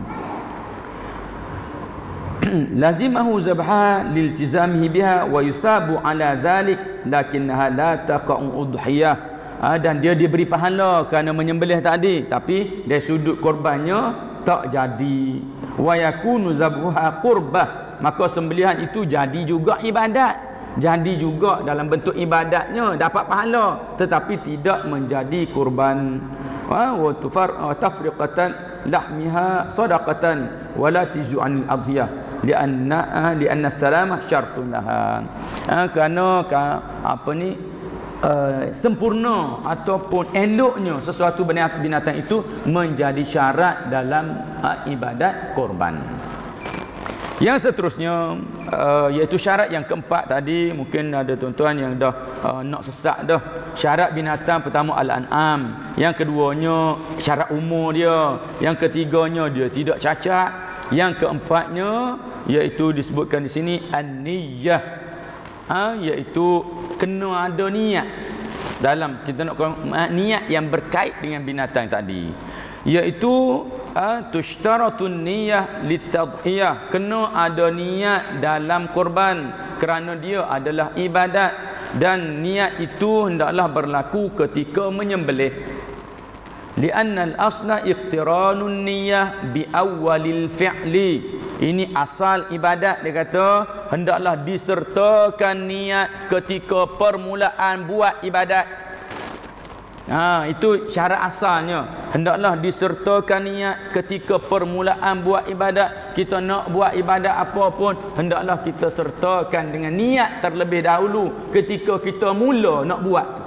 Lazimahu zabha liltizamihi biha wa yusabu ala dhalik lakinnaha la taqa'u udhiyah. Dan dia diberi pahala kerana menyembelih tadi, tapi dari sudut korbannya tak jadi. Wa yakunu zabhuha qurbah, maka sembelihan itu jadi juga ibadat, jadi juga dalam bentuk ibadatnya, dapat pahala, tetapi tidak menjadi korban. Wa tafriqatan lahmiha sadaqatan wala tizu anil adhiyah lianna salamah syartun laha. Kerana sempurna ataupun eloknya sesuatu binatang itu menjadi syarat dalam ibadat korban. Yang seterusnya iaitu syarat yang keempat tadi, mungkin ada tuan-tuan yang dah nak sesak dah. Syarat binatang pertama al-an'am, yang keduanya syarat umur dia, yang ketiganya dia tidak cacat, yang keempatnya iaitu disebutkan di sini an-niyyah, iaitu kena ada niat dalam kita nak niat yang berkait dengan binatang tadi, iaitu tushtaratun niyyah litadhiyah, kena ada niat dalam korban kerana dia adalah ibadat, dan niat itu hendaklah berlaku ketika menyembelih. Li'anna al-asla iqtiranun niyyah bi awwalil fi'li. Ini asal ibadat, dia kata hendaklah disertakan niat ketika permulaan buat ibadat. Itu syarat asalnya, hendaklah disertakan niat ketika permulaan buat ibadat. Kita nak buat ibadat apa pun hendaklah kita sertakan dengan niat terlebih dahulu ketika kita mula nak buat tu.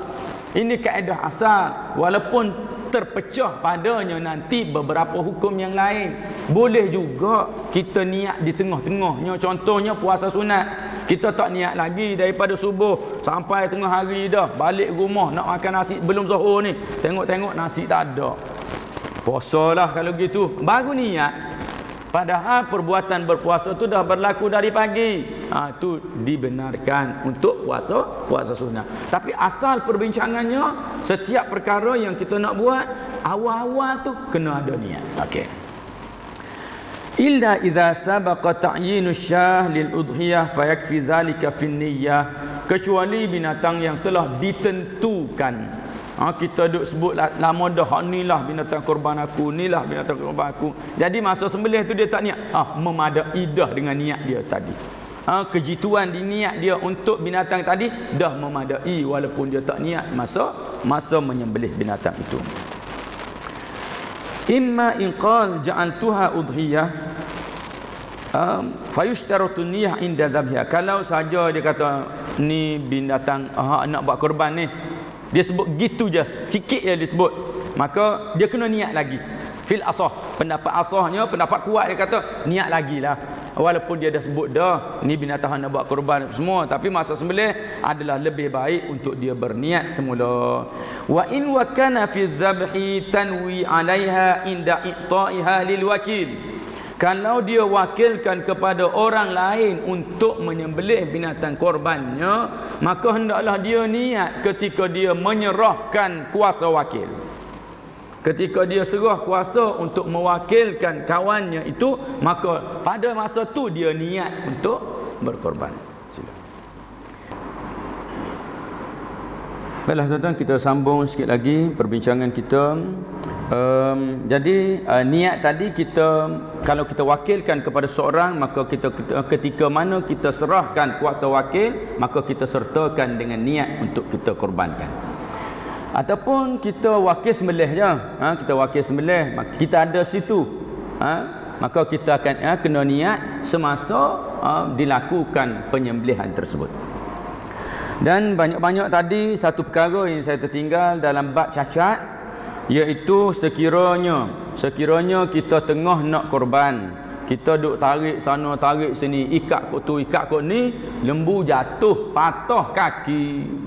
Ini kaedah asal, walaupun terpecah padanya nanti beberapa hukum yang lain. Boleh juga kita niat di tengah-tengahnya. Contohnya puasa sunat, kita tak niat lagi daripada subuh sampai tengah hari dah, balik rumah nak makan nasi belum zuhur ni, tengok-tengok nasi tak ada, puasalah kalau gitu, baru niat. Padahal perbuatan berpuasa tu dah berlaku dari pagi. Tu dibenarkan untuk puasa sunat. Tapi asal perbincangannya, setiap perkara yang kita nak buat awal-awal tu kena ada niat. Okey. Illa idza sabaqa ta'yinu syah lil udhiyah fayakfi dhalika fi niyyah, kecuali binatang yang telah ditentukan. Kita duk sebut lama dah, ni lah binatang korban aku, ni lah binatang korban aku. Jadi masa sembelih tu dia tak niat, memadai dah dengan niat dia tadi. kejituan di niat dia untuk binatang tadi dah memadai walaupun dia tak niat masa menyembelih binatang itu. Imma in qal ja'altuha udhiyah fayushtaratu niyyah inda dhabhiha. Kalau saja dia kata ni binatang nak buat korban ni, dia sebut gitu je, sikit je dia sebut, maka dia kena niat lagi. Fil asah, pendapat asahnya, pendapat kuat dia kata niat lagi lah. Walaupun dia dah sebut dah ni binatang nak buat korban semua, tapi masa sembelih adalah lebih baik untuk dia berniat semula. Wa in wa kana fi dhabhi tanwi 'alaiha inda i'ta'iha lil wakil. Kalau dia wakilkan kepada orang lain untuk menyembelih binatang korbannya, maka hendaklah dia niat ketika dia menyerahkan kuasa wakil. Ketika dia serah kuasa untuk mewakilkan kawannya itu, maka pada masa tu dia niat untuk berkorban. Sila. Baiklah tuan-tuan, kita sambung sikit lagi perbincangan kita. Jadi niat tadi kita, kalau kita wakilkan kepada seorang, maka kita ketika mana kita serahkan kuasa wakil, maka kita sertakan dengan niat untuk kita korbankan. Ataupun kita wakil sembelih je, kita wakil sembelih, kita ada situ, maka kita akan kena niat semasa dilakukan penyembelihan tersebut. Dan banyak-banyak tadi satu perkara yang saya tertinggal dalam bab cacat, iaitu sekiranya kita tengah nak korban, kita duk tarik sana tarik sini, ikat kot tu ikat kot ni, lembu jatuh patah kaki.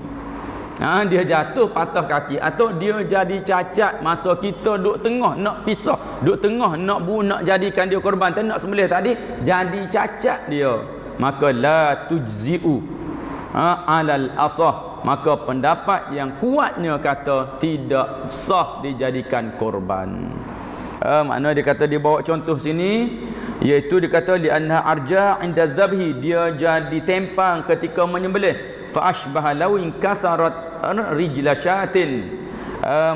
Dia jatuh patah kaki, atau dia jadi cacat masa kita duk tengah nak pisah, duk tengah nak jadikan dia korban, tak nak sembelih tadi, jadi cacat dia, maka la tujzi'u alal asah, maka pendapat yang kuatnya kata tidak sah dijadikan korban. Makna dia kata, dia bawa contoh sini, iaitu dia kata li anna arja' inda dhabhi, dia jadi tempang ketika menyembelih, fa ashbaha law inkasarat rijla syatin,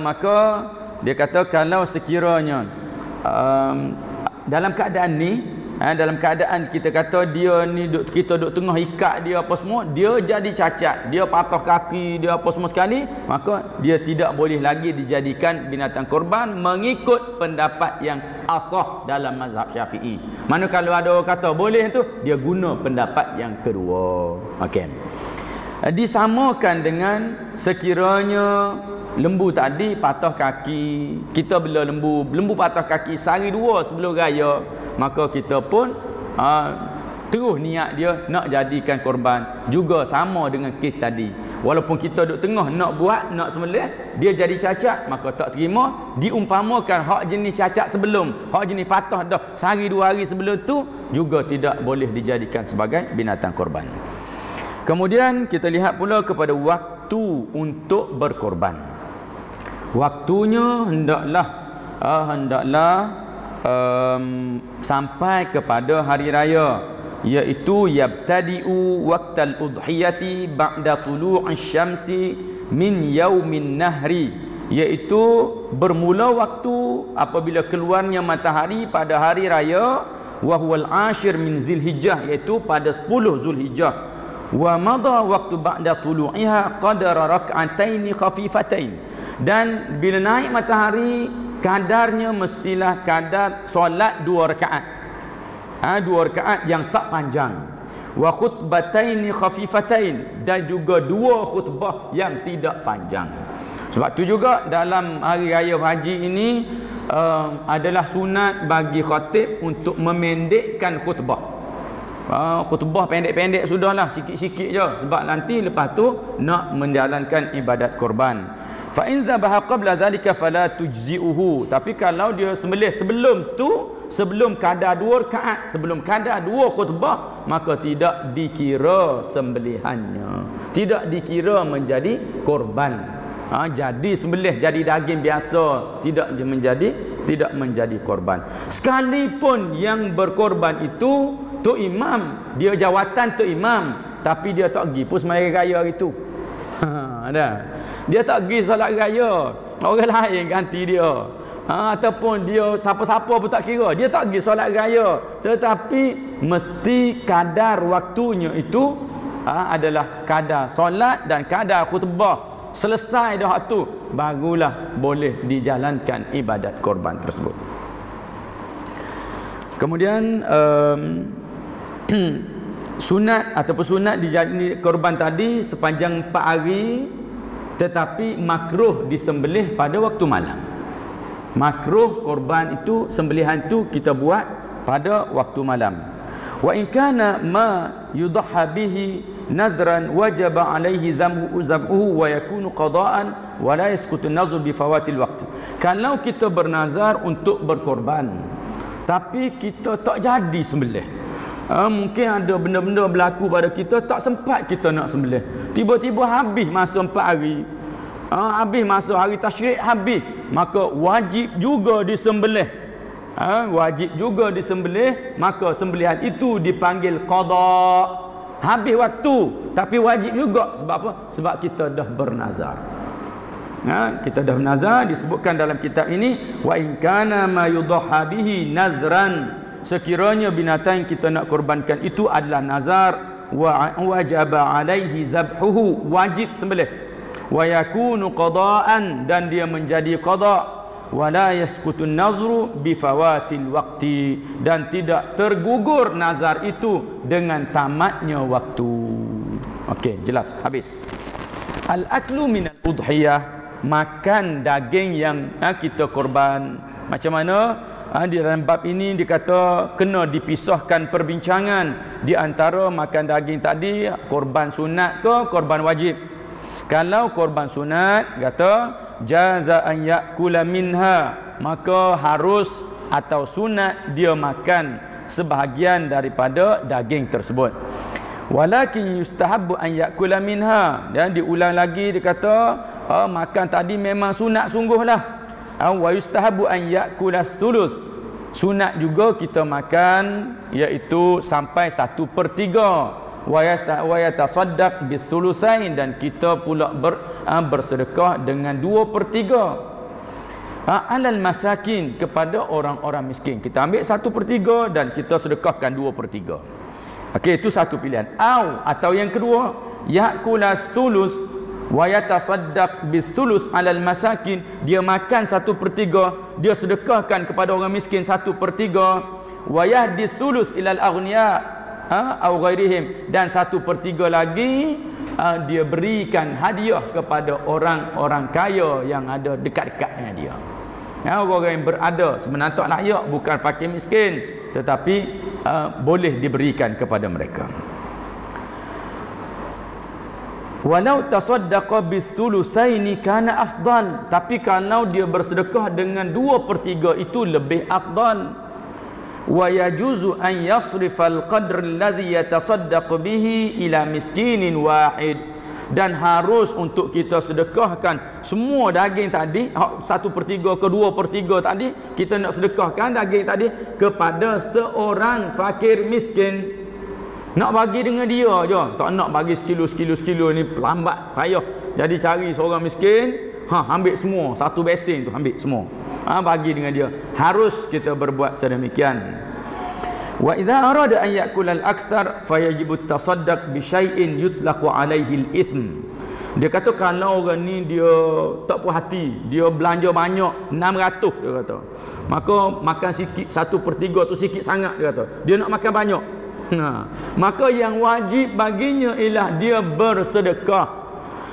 maka dia kata kalau sekiranya dalam keadaan ni, dalam keadaan kita kata dia ni kita duk tengah ikat dia apa semua, dia jadi cacat, dia patah kaki, dia apa semua sekali, maka dia tidak boleh lagi dijadikan binatang korban mengikut pendapat yang asah dalam mazhab Syafi'i. Mana kalau ada orang kata boleh tu, dia guna pendapat yang kedua. Okey. Disamakan dengan sekiranya lembu tadi patah kaki, kita bila lembu patah kaki sehari dua sebelum raya, maka kita pun terus niat dia nak jadikan korban, juga sama dengan kes tadi. Walaupun kita duk tengah nak sembelih, dia jadi cacat, maka tak terima, diumpamakan hak jenis cacat sebelum, hak jenis patah dah sehari dua hari sebelum tu juga tidak boleh dijadikan sebagai binatang korban. Kemudian kita lihat pula kepada waktu untuk berkorban. Waktunya hendaklah sampai kepada hari raya, iaitu yabtadi'u waqtal udhiyati ba'da tulu'i syamsi min yaumin nahri, iaitu bermula waktu apabila keluarnya matahari pada hari raya, wa huwal ashir min Zulhijjah, iaitu pada 10 Zulhijjah. Wa madha waktu ba'da tulu'iha qadara rak'ataini khafifatain, dan bila naik matahari kadarnya mestilah kadar solat 2 rakaat, 2 rakaat yang tak panjang. Wa khutbataini khafifatain, dan juga 2 khutbah yang tidak panjang. Sebab tu juga dalam hari raya haji ini adalah sunat bagi khatib untuk memendekkan khutbah. Khutbah pendek-pendek sudahlah, sikit-sikit je, sebab nanti lepas tu nak menjalankan ibadat korban. Fa in zabaha qabla dhalika fala tujzi'uhu, tapi kalau dia sembelih sebelum tu, sebelum kadar 2 rakaat, sebelum kadar 2 khutbah, maka tidak dikira sembelihannya, tidak dikira menjadi korban. Jadi sembelih, jadi daging biasa, tidak menjadi korban. Sekalipun yang berkorban itu tok imam, dia jawatan tok imam, tapi dia tak pergi pun sembahyang raya hari tu. Ada. Dia tak pergi solat raya, orang lain ganti dia. ataupun dia siapa-siapa pun tak kira, dia tak pergi solat raya, tetapi mesti kadar waktunya itu adalah kadar solat dan kadar khutbah. Selesai dah tu, barulah boleh dijalankan ibadat korban tersebut. Kemudian sunat ataupun sunat dijadi korban tadi sepanjang 4 hari, tetapi makruh disembelih pada waktu malam. Makruh korban itu, sembelihan itu kita buat pada waktu malam. Wa in kana ma yudhha bihi nadhran wajaba alaihi dhamhu wa yakunu qada'an wa la yasqutu an-nazr bi fawatil waqt. Kalau kita bernazar untuk berkorban tapi kita tak jadi sembelih, mungkin ada benda-benda berlaku pada kita, tak sempat kita nak sembelih, tiba-tiba habis masa 4 hari, habis masa hari tasyrik habis, maka wajib juga disembelih. Wajib juga disembelih, maka sembelihan itu dipanggil qada. Habis waktu tapi wajib juga. Sebab apa? Sebab kita dah bernazar. Kita dah bernazar, disebutkan dalam kitab ini, wa in kana ma yudhha bihi nazran, sekiranya binatang yang kita nak korbankan itu adalah nazar, wa wajaba alaihi dhabhuhu, wajib sembelih, wa yakunu qada'an, dan dia menjadi qada', wala yasqutun nazru bi fawatil waqti, dan tidak tergugur nazar itu dengan tamatnya waktu. Okey, jelas, habis. Al aklu minal udhiyah, makan daging yang kita korban. Macam mana? Di dalam bab ini dikata kena dipisahkan perbincangan di antara makan daging tadi, korban sunat ke korban wajib. Kalau korban sunat, kata jaza an yakula minha, maka harus atau sunat dia makan sebahagian daripada daging tersebut. Walakin yustahabbu an yakula minha, dan diulang lagi, dia kata makan tadi memang sunat sungguhlah. Wa yustahabbu an yakula sulus, sunat juga kita makan iaitu sampai 1/3. Wa yatasaddaq bisulusain, dan kita pula bersedekah dengan 2/3 alal masakin, kepada orang-orang miskin. Kita ambil 1/3 dan kita sedekahkan 2/3. Okey, itu satu pilihan. Atau yang kedua, yakula sulus wa yatasaddaq bisulus alal masakin, dia makan 1/3, dia sedekahkan kepada orang miskin 1/3, wa yahdi sulus ilal aghniya au ghairihim, dan 1/3 lagi dia berikan hadiah kepada orang-orang kaya yang ada dekat-dekatnya dia. Orang yang berada, sebenarnya tak layak, bukan fakir miskin, tetapi boleh diberikan kepada mereka. Walau tasaddaqa bisulusaini kana afdal, tapi kalau dia bersedekah dengan 2/3 itu lebih afdal. Wa yajuzu an yasrifal qadr alladhi yatasaddaq bihi ila miskinin wahid, dan harus untuk kita sedekahkan semua daging tadi, 1/3 ke 2/3 tadi, kita nak sedekahkan daging tadi kepada seorang fakir miskin. Nak bagi dengan dia je, tak nak bagi sekilo ni lambat payah. Jadi cari seorang miskin, ambil semua, satu besin tu ambil semua, bagi dengan dia. Harus kita berbuat sedemikian. Wa idza arada an yakula al-aktsar fayajibu at-tasaddaq bi syai'in yutlaqu alaihi al-ithm. Dia kata kalau orang ni dia tak puas hati, dia belanja banyak 600 dia kata, maka makan sikit 1/3 tu sikit sangat, dia kata. Dia nak makan banyak. Maka yang wajib baginya ialah dia bersedekah.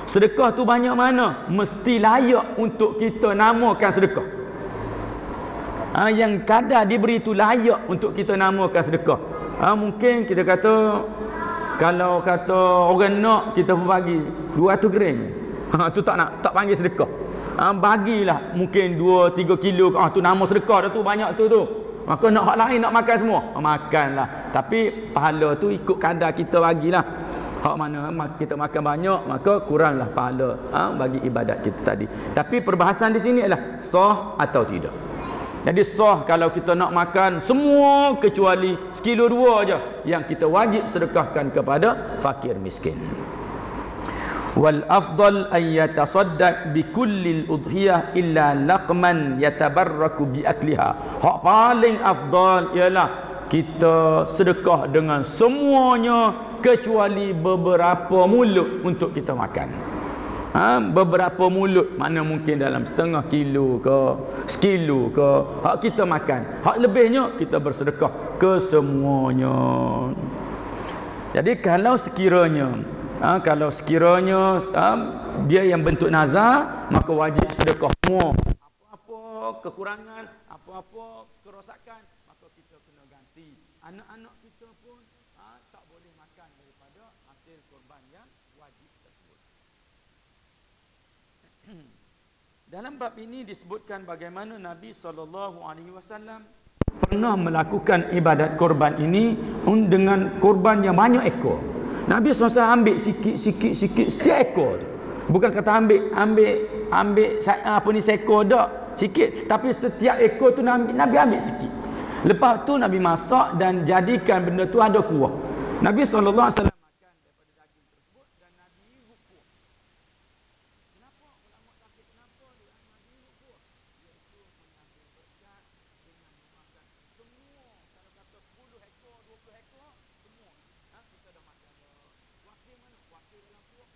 Sedekah tu banyak mana? Mesti layak untuk kita namakan sedekah. Yang kadar diberi tu layak untuk kita namakan sedekah. Mungkin kita kata, kalau kata orang nak, kita pun bagi 200 gram. Tu tak panggil sedekah. Bagilah mungkin 2-3 kilo, tu nama sedekah dah tu, banyak tu. Maka nak hak lain nak makan semua, makanlah. Tapi pahala tu ikut kadar kita bagilah. Hak mana kita makan banyak, maka kuranglah pahala bagi ibadat kita tadi. Tapi perbahasan di sini adalah sah atau tidak. Jadi sah kalau kita nak makan semua kecuali 1 kilo 2 aja yang kita wajib sedekahkan kepada fakir miskin. Wal afdal an yatasaddaq bi kullil udhiyah illa laqman yatabarraku bi akliha. Hak paling afdal ialah kita sedekah dengan semuanya kecuali beberapa mulut untuk kita makan. Beberapa mulut, mana mungkin dalam setengah kilo ke sekilo ke, hak kita makan. Hak lebihnya kita bersedekah ke semuanya. Jadi kalau sekiranya dia yang bentuk nazar, maka wajib sedekah semua. Apa-apa kekurangan, apa-apa kerosakan, maka kita kena ganti. Anak-anak kita pun tak boleh makan daripada hasil korban yang wajib tersebut. Dalam bab ini disebutkan bagaimana Nabi SAW pernah melakukan ibadat korban ini dengan korban yang banyak ekor. Nabi SAW ambil sikit setiap ekor. Bukan kata ambil seekor dak, sikit, tapi setiap ekor tu Nabi ambil sikit. Lepas tu Nabi masak dan jadikan benda tu ada kuah. Nabi SAW makan daripada daging tersebut dan Nabi ruku'. Kenapa ulama kata kenapa Nabi ruku'? Iaitu mengambil berkat dengan memakan semua. Kalau kata 10 ekor, 20 ekor, semua. Kita dah makan. Wakil mana? Wakil dalam kuah.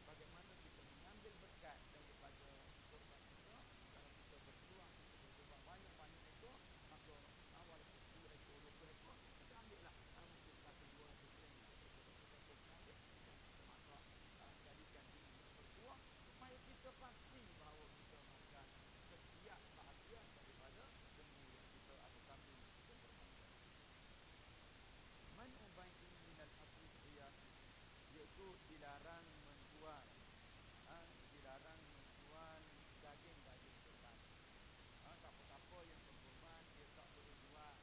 Bagaimana kita mengambil berkat daripada korban kita. Kalau kita berpeluang untuk berkorban banyak-banyak ekor, maka walaupun 10 ekor, 20 ekor, kita ambil lah. Mungkin satu dua ekor kita ambil, kita masak, jadikan ini berkuah, supaya kita pasti bahawa kita makan setiap bahagian daripada benda yang kita ada kambing dan bermakan. Man ubai'in minal asriyah, iaitu dilarang menjual daging korban. Siapa-siapa yang berkorban dia tak boleh jual.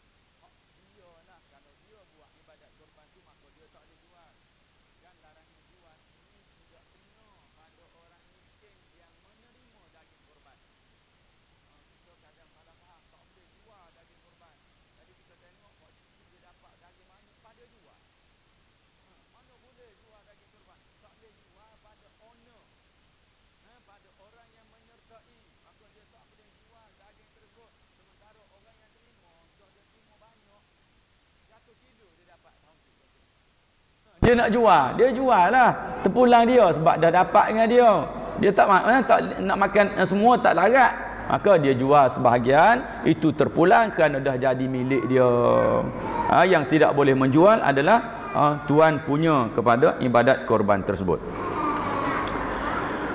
Hak dia lah, kalau dia buat ibadat korban tu maka dia tak boleh jual. Dan larangan jual ini tidak kena pada orang miskin yang menerima daging korban. Kita kadang salah faham, tak boleh jual daging korban. Jadi kita tengok dia dapat daging banyak pada jual. Mana boleh jual daging korban? Tak boleh jual pada owner, pada orang yang menyertai. Maka dia tak boleh jual daging tersebut. Sementara orang yang terima, kalau dia terima banyak, 100 kilo dia dapat tahun tu. Dia nak jual, dia jual lah, terpulang dia sebab dah dapat dengan dia. Dia tak nak makan semua, tak larat. Maka dia jual sebahagian, itu terpulang kerana dah jadi milik dia. Yang tidak boleh menjual adalah tuan punya kepada ibadat korban tersebut.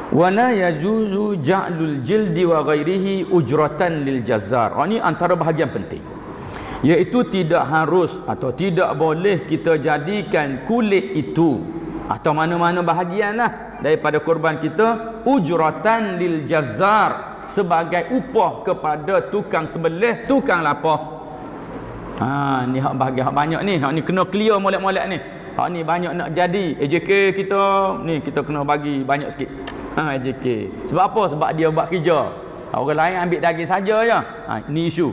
Wala yajuzu ja'lul jildi wa ghairihi ujratan lil jazzar. Ini antara bahagian penting, iaitu tidak harus atau tidak boleh kita jadikan kulit itu atau mana-mana bahagianlah daripada korban kita ujratan lil jazzar, sebagai upah kepada tukang sembelih, tukang lapah. Ni hak bahagian hak banyak ni. Hak ni kena clear molek-molek ni. Hak ni banyak nak jadi AJK kita ni, kita kena bagi banyak sikit. AJK. Sebab apa? Sebab dia buat kerja. Orang lain ambil daging saja je. Ini isu.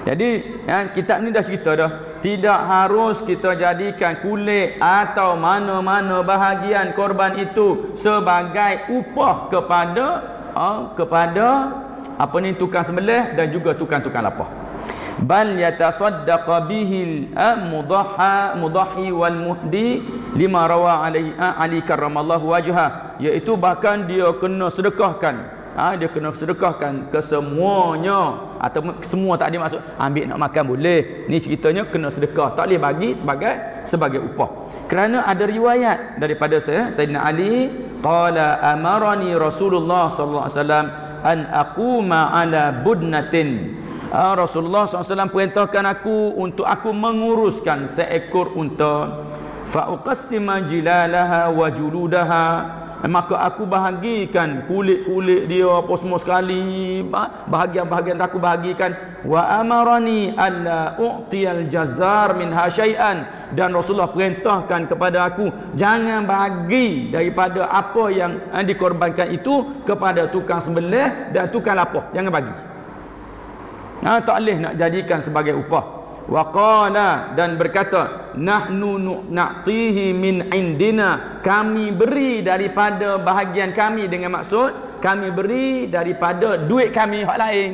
Jadi kitab ni dah cerita dah. Tidak harus kita jadikan kulit atau mana-mana bahagian korban itu sebagai upah kepada tukang sembelih dan juga tukang-tukang lapah. Bal yatasaddaqa bihil mudahhi wal muhdi lima rawa ali karramallahu wajha, iaitu bahkan dia kena sedekahkan. Dia kena sedekahkan ke semuanya, atau semua tak ada maksud ambil nak makan boleh. Ni ceritanya kena sedekah, tak boleh bagi sebagai upah. Kerana ada riwayat daripada Sayyidina Ali, qala amarani Rasulullah sallallahu alaihi wasallam an aquma ala budnatin. Rasulullah SAW perintahkan aku untuk aku menguruskan seekor unta, fa uqassima jilalaha wa juludaha, maka aku bahagikan kulit-kulit dia apa semua sekali, bahagian-bahagian aku bahagikan. Wa amarani alla u'tiyal jazzar minha syai'an, dan Rasulullah perintahkan kepada aku jangan bagi daripada apa yang dikorbankan itu kepada tukang sembelih dan tukang lapah, jangan bagi. Tak boleh nak jadikan sebagai upah. wa qala, dan berkata, nahnu na'tihi min indina, kami beri daripada bahagian kami, dengan maksud kami beri daripada duit kami hak lain.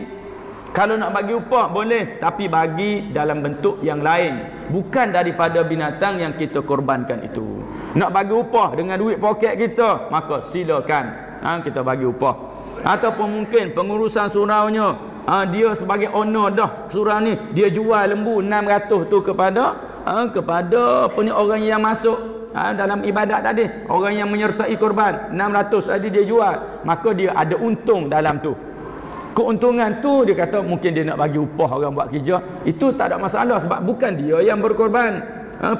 Kalau nak bagi upah boleh, tapi bagi dalam bentuk yang lain, bukan daripada binatang yang kita korbankan itu. Nak bagi upah dengan duit poket kita, maka silakan, kita bagi upah. Ataupun mungkin pengurusan suraunya, dia sebagai owner dah surau ni, dia jual lembu 600 tu kepada orang yang masuk dalam ibadat tadi, orang yang menyertai korban 600 tadi dia jual, maka dia ada untung dalam tu. Keuntungan tu dia kata mungkin dia nak bagi upah orang buat kerja, itu tak ada masalah, sebab bukan dia yang berkorban.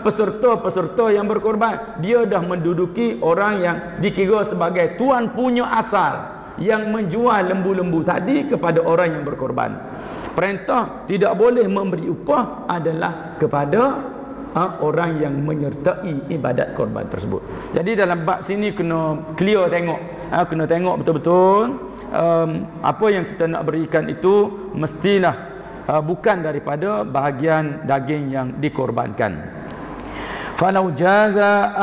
Peserta yang berkorban, dia dah menduduki orang yang dikira sebagai tuan punya asal yang menjual lembu-lembu tadi kepada orang yang berkorban. Perintah tidak boleh memberi upah adalah kepada orang yang menyertai ibadat korban tersebut. Jadi dalam bab sini kena clear tengok, kena tengok betul-betul apa yang kita nak berikan itu mestilah bukan daripada bahagian daging yang dikorbankan. Falau jaza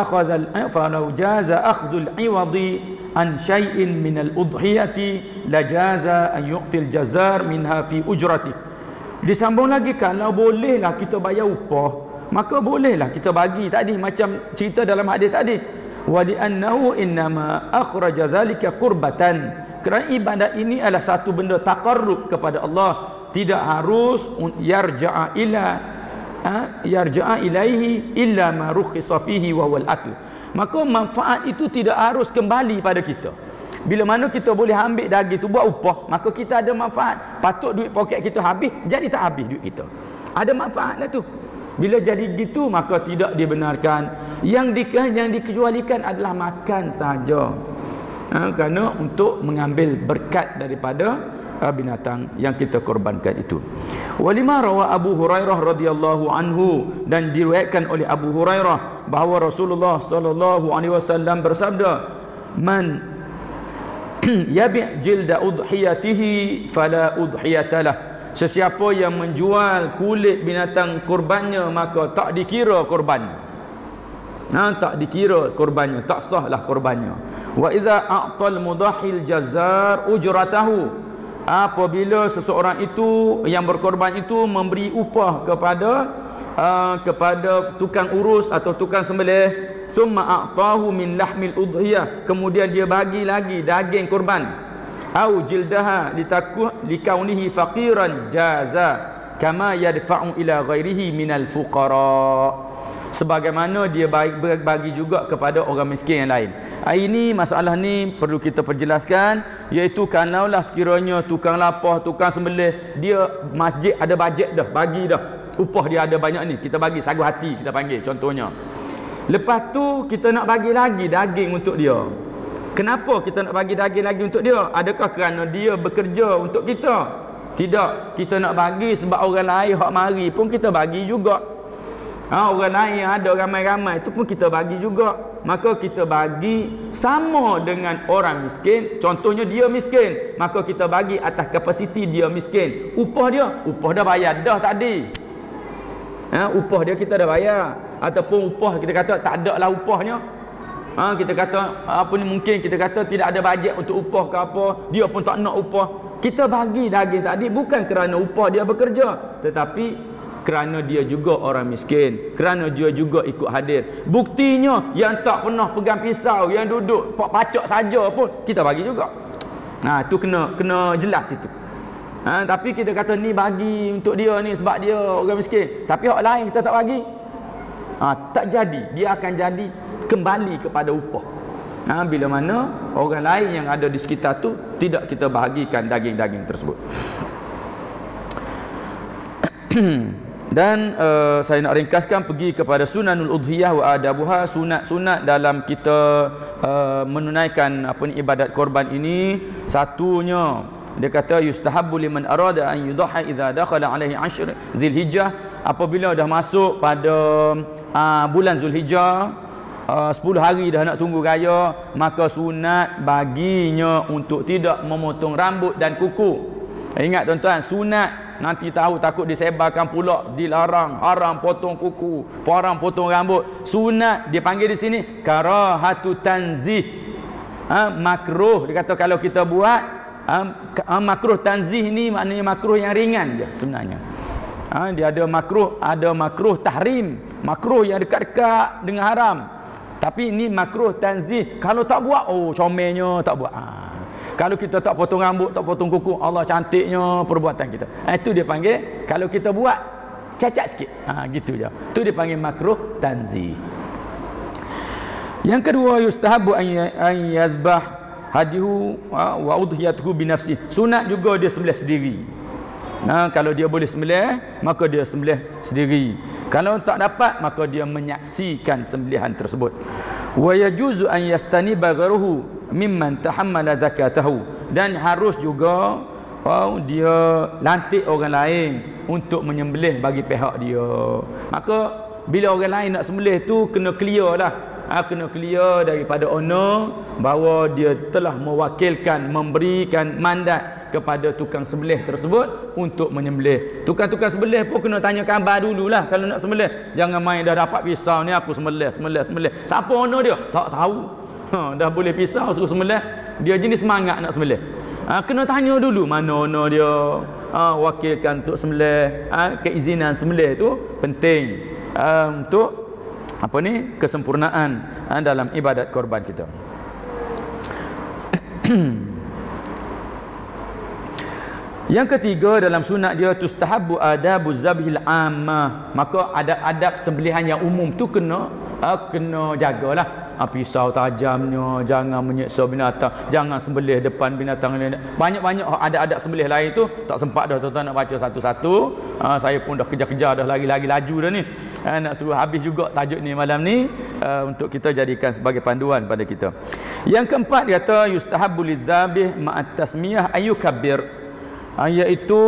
akhdhul iwadi an syai'in min al-udhiyati la jaza an yu'til jazar minha fi ujrati. Disambung lagi, kalau bolehlah kita bayar upah, maka bolehlah kita bagi tadi, macam cerita dalam hadis tadi, wa li annahu innama akhraja dhalika qurbatan, kerana ibadat ini adalah satu benda taqarrub kepada Allah, tidak harus yarja'a ilaihi illa ma rukhisa fihi wa wal akl. Maka manfaat itu tidak harus kembali pada kita. Bila mana kita boleh ambil daging tu buat upah, maka kita ada manfaat. Patut duit poket kita habis, jadi tak habis duit kita. Ada manfaatlah tu. Bila jadi gitu, maka tidak dibenarkan. Yang dikecualikan adalah makan saja. Kerana untuk mengambil berkat daripada binatang yang kita korbankan itu. Walima rawa Abu Hurairah radhiyallahu anhu, dan diriwayatkan oleh Abu Hurairah bahawa Rasulullah sallallahu alaihi wasallam bersabda, man yabi' jilda udhiyatihi fala udhiyatalah, sesiapa yang menjual kulit binatang korbannya, maka tak dikira korbannya. Tak dikira korbannya, tak sahlah korbannya. Wa idza a'tal mudahhil jazar ujratahu, apabila seseorang itu yang berkorban itu memberi upah kepada tukang urus atau tukang sembelih, summa a'tahu min lahmil udhiyah, kemudian dia bagi lagi daging korban, au jildaha likaunihi faqiran jaza kama yadfa'u ila ghairihi minal fuqara, sebagaimana dia bagi juga kepada orang miskin yang lain. Ini masalah ni perlu kita perjelaskan, iaitu kalaulah sekiranya tukang lapah, tukang sembelih, dia masjid ada bajet dah, bagi dah, upah dia ada banyak ni, kita bagi sagu hati, kita panggil contohnya. Lepas tu kita nak bagi lagi daging untuk dia. Kenapa kita nak bagi daging lagi untuk dia? Adakah kerana dia bekerja untuk kita? Tidak, kita nak bagi sebab orang lain hak mari pun kita bagi juga. Orang lain yang ada ramai-ramai itu pun kita bagi juga. Maka kita bagi sama dengan orang miskin. Contohnya dia miskin, maka kita bagi atas kapasiti dia miskin. Upah dah bayar dah tadi. Upah dia kita dah bayar. Ataupun upah kita kata tak ada lah upahnya. Kita kata apa ni, mungkin kita kata tidak ada bajet untuk upah ke apa, dia pun tak nak upah. Kita bagi daging tadi bukan kerana upah dia bekerja, tetapi kerana dia juga orang miskin, kerana dia juga ikut hadir. Buktinya yang tak pernah pegang pisau, yang duduk pacak saja pun kita bagi juga. Tu kena jelas itu. Tapi kita kata ni bagi untuk dia ni sebab dia orang miskin, tapi orang lain kita tak bagi. Tak jadi, dia akan jadi kembali kepada upah. Bila mana orang lain yang ada di sekitar tu tidak kita bahagikan daging-daging tersebut. Dan saya nak ringkaskan, pergi kepada sunanul udhiyah wa adabuha, sunat-sunat dalam kita menunaikan ibadat korban ini. Satunya dia kata yustahabbu liman arada an yudhha idza dakhala alaihi ashr Dzulhijjah, apabila dah masuk pada bulan Zulhijjah, 10 hari dah nak tunggu raya, maka sunat baginya untuk tidak memotong rambut dan kuku. Ingat tuan-tuan, sunat nanti tahu takut disebarkan pula, dilarang, haram potong kuku, haram potong rambut. Sunat dia panggil di sini karahatu tanzih. Makruh dia kata kalau kita buat makruh tanzih ni maknanya makruh yang ringan je sebenarnya. Dia ada makruh tahrim, makruh yang dekat-dekat dengan haram. Tapi ini makruh tanzih. Kalau tak buat, comelnya tak buat. Kalau kita tak potong rambut, tak potong kuku, Allah cantiknya perbuatan kita. Itu dia panggil, kalau kita buat, cacat sikit. Gitu je. Itu dia panggil makruh tanzih. Yang kedua, yustahabu an yazbah hadihu wa udhiyatuhu binafsi. Sunat juga dia sembelih sendiri. Kalau dia boleh sembelih, maka dia sembelih sendiri. Kalau tak dapat, maka dia menyaksikan sembelihan tersebut. Wa yajuzu an yastaniba ghayruhu mimman tahammala zakatahu. Dan harus juga dia lantik orang lain untuk menyembelih bagi pihak dia. Maka bila orang lain nak sembelih tu kena clear lah. Kena clear daripada owner bahawa dia telah mewakilkan, memberikan mandat kepada tukang sembelih tersebut untuk menyembelih. Tukang-tukang sembelih pun kena tanya khabar dululah kalau nak sembelih. Jangan main dah dapat pisau ni aku sembelih. Siapa owner dia? Tak tahu. Dah boleh pisau suruh sembelih, dia jenis semangat nak sembelih. Kena tanya dulu mana owner dia. Wakilkan untuk sembelih. Keizinan sembelih tu penting untuk kesempurnaan dalam ibadat korban kita. Yang ketiga dalam sunat dia tustahabbu adabu zabhil ammah. Maka adab-adab sembelihan yang umum tu kena jagalah. Pisau tajamnya, jangan menyeksa binatang, jangan sembelih depan binatang lain. Banyak-banyak adab-adab sembelih lain tu tak sempat dah tuan-tuan nak baca satu-satu. Saya pun dah kejar-kejar dah, lagi-lagi laju dah ni. Nak suruh habis juga tajuk ni malam ni untuk kita jadikan sebagai panduan pada kita. Yang keempat dia kata yustahabbu lidzabih ma'at tasmiyah ayyukabbir. Iaitu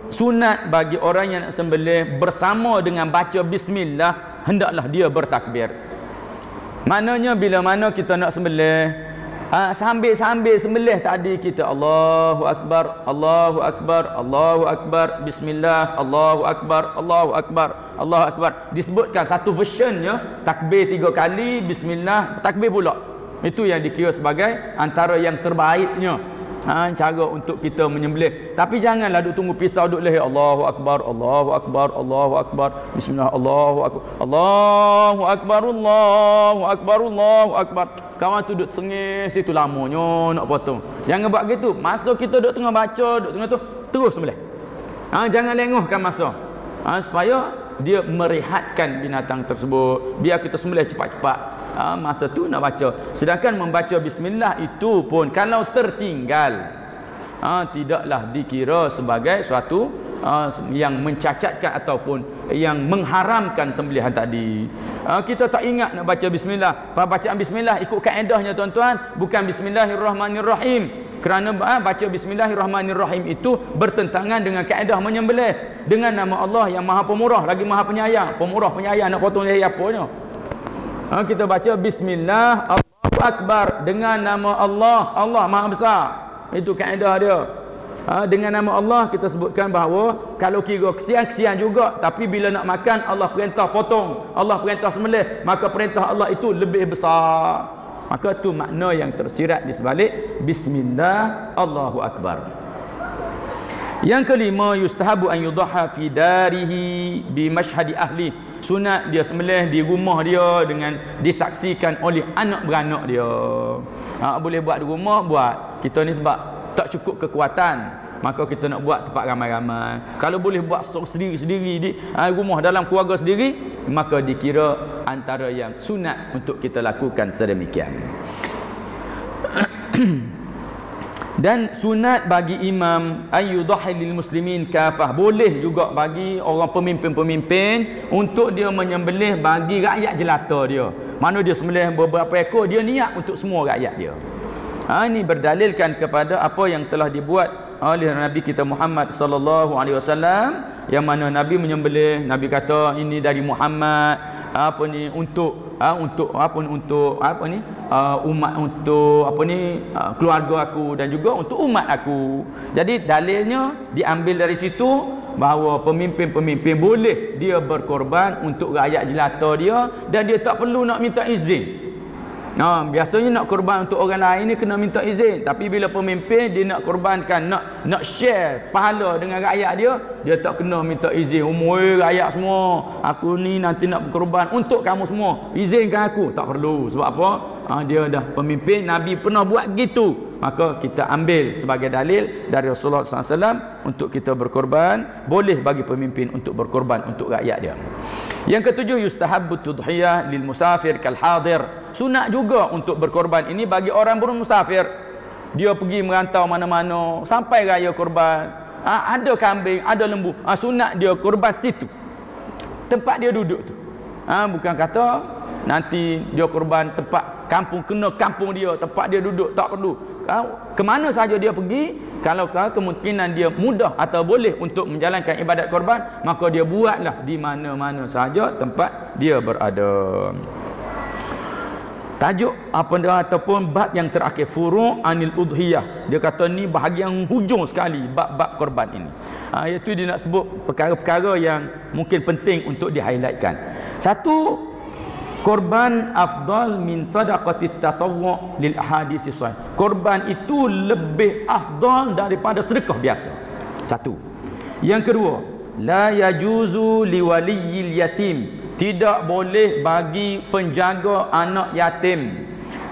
sunat bagi orang yang nak sembelih bersama dengan baca bismillah, hendaklah dia bertakbir. Maknanya bila mana kita nak sembelih, sambil sembelih tadi kita Allahu Akbar, Allahu Akbar, Allahu Akbar, Bismillah, Allahu Akbar, Allahu Akbar, Allahu Akbar. Disebutkan satu versionnya takbir 3 kali, Bismillah, takbir pula. Itu yang dikira sebagai antara yang terbaiknya. Cara untuk kita menyembelih. Tapi janganlah duk tunggu pisau duk leher Allahu Akbar, Allahu Akbar, Allahu Akbar, Bismillah, Allahu Akbar, Allahu Akbar, Allahu Akbar, Allahu Akbar. Kawan tu duk sengih situ lamanya nak potong. Jangan buat gitu. Masa kita duk tengah baca, duk tengah tu terus sembelih. Jangan lengahkan masa. Supaya dia merehatkan binatang tersebut. Biar kita sembelih cepat-cepat. Masa tu nak baca. Sedangkan membaca bismillah itu pun kalau tertinggal, tidaklah dikira sebagai suatu yang mencacatkan ataupun yang mengharamkan sembelihan tadi. Kita tak ingat nak baca bismillah. Bacaan bismillah ikut kaedahnya tuan-tuan, bukan bismillahirrahmanirrahim. Kerana baca bismillahirrahmanirrahim itu bertentangan dengan kaedah menyembelih. Dengan nama Allah yang Maha Pemurah lagi Maha Penyayang. Pemurah penyayang nak potong leher apanya? Kita baca bismillah Allahu Akbar dengan nama Allah. Allah Maha Besar. Itu kaedah dia. Dengan nama Allah kita sebutkan bahawa kalau kira kesian-kesian juga, tapi bila nak makan Allah perintah potong, Allah perintah sembelih, maka perintah Allah itu lebih besar. Maka tu makna yang tersirat di sebalik bismillah Allahu Akbar. Yang kelima yustahabu an yudaha fi darihi bi mashhadi ahli. Sunat dia sembelih di rumah dia dengan disaksikan oleh anak beranak dia. Boleh buat di rumah, buat. Kita ni sebab tak cukup kekuatan, maka kita nak buat tempat ramai-ramai. Kalau boleh buat sendiri-sendiri di rumah dalam keluarga sendiri, maka dikira antara yang sunat untuk kita lakukan sedemikian. Dan sunat bagi imam ayyudahi lil muslimin kafah. Boleh juga bagi orang pemimpin-pemimpin untuk dia menyembelih bagi rakyat jelata dia. Mana dia sembelih beberapa ekor, dia niat untuk semua rakyat dia. Ini berdalilkan kepada apa yang telah dibuat oleh Nabi kita Muhammad sallallahu alaihi wasallam, yang mana Nabi menyembelih, Nabi kata ini dari Muhammad untuk umat, untuk keluarga aku dan juga untuk umat aku. Jadi dalilnya diambil dari situ bahawa pemimpin-pemimpin boleh dia berkorban untuk rakyat jelata dia dan dia tak perlu nak minta izin. Biasanya nak korban untuk orang lain ni kena minta izin, tapi bila pemimpin dia nak korbankan, nak share pahala dengan rakyat dia tak kena minta izin. Rakyat semua, aku ni nanti nak berkorban untuk kamu semua, izinkan aku. Tak perlu. Sebab apa? Dia dah pemimpin, Nabi pernah buat gitu. Maka kita ambil sebagai dalil dari Rasulullah SAW untuk kita berkorban. Boleh bagi pemimpin untuk berkorban untuk rakyat dia. Yang ketujuh, yustahabbu tudhiyah lil musafir kal hadir. Sunat juga untuk berkorban ini bagi orang bermusafir. Dia pergi merantau mana-mana sampai raya korban. Ada kambing, ada lembu. Sunat dia korban situ. Tempat dia duduk tu. Bukan kata nanti dia korban tempat kampung, kena kampung dia, tempat dia duduk, tak perlu. Ke mana saja dia pergi, kalau kemungkinan dia mudah atau boleh untuk menjalankan ibadat korban, maka dia buatlah di mana-mana saja tempat dia berada. Tajuk apa dia ataupun bab yang terakhir, furu' anil udhiyah. Dia kata ni bahagian hujung sekali bab-bab korban ini. Iaitu dia nak sebut perkara-perkara yang mungkin penting untuk di-highlightkan. Satu, korban afdal min sadaqatit tatawwu' lil ahadits sahih. Korban itu lebih afdal daripada sedekah biasa. Satu. Yang kedua, la yajuzu liwaliyil yatim. Tidak boleh bagi penjaga anak yatim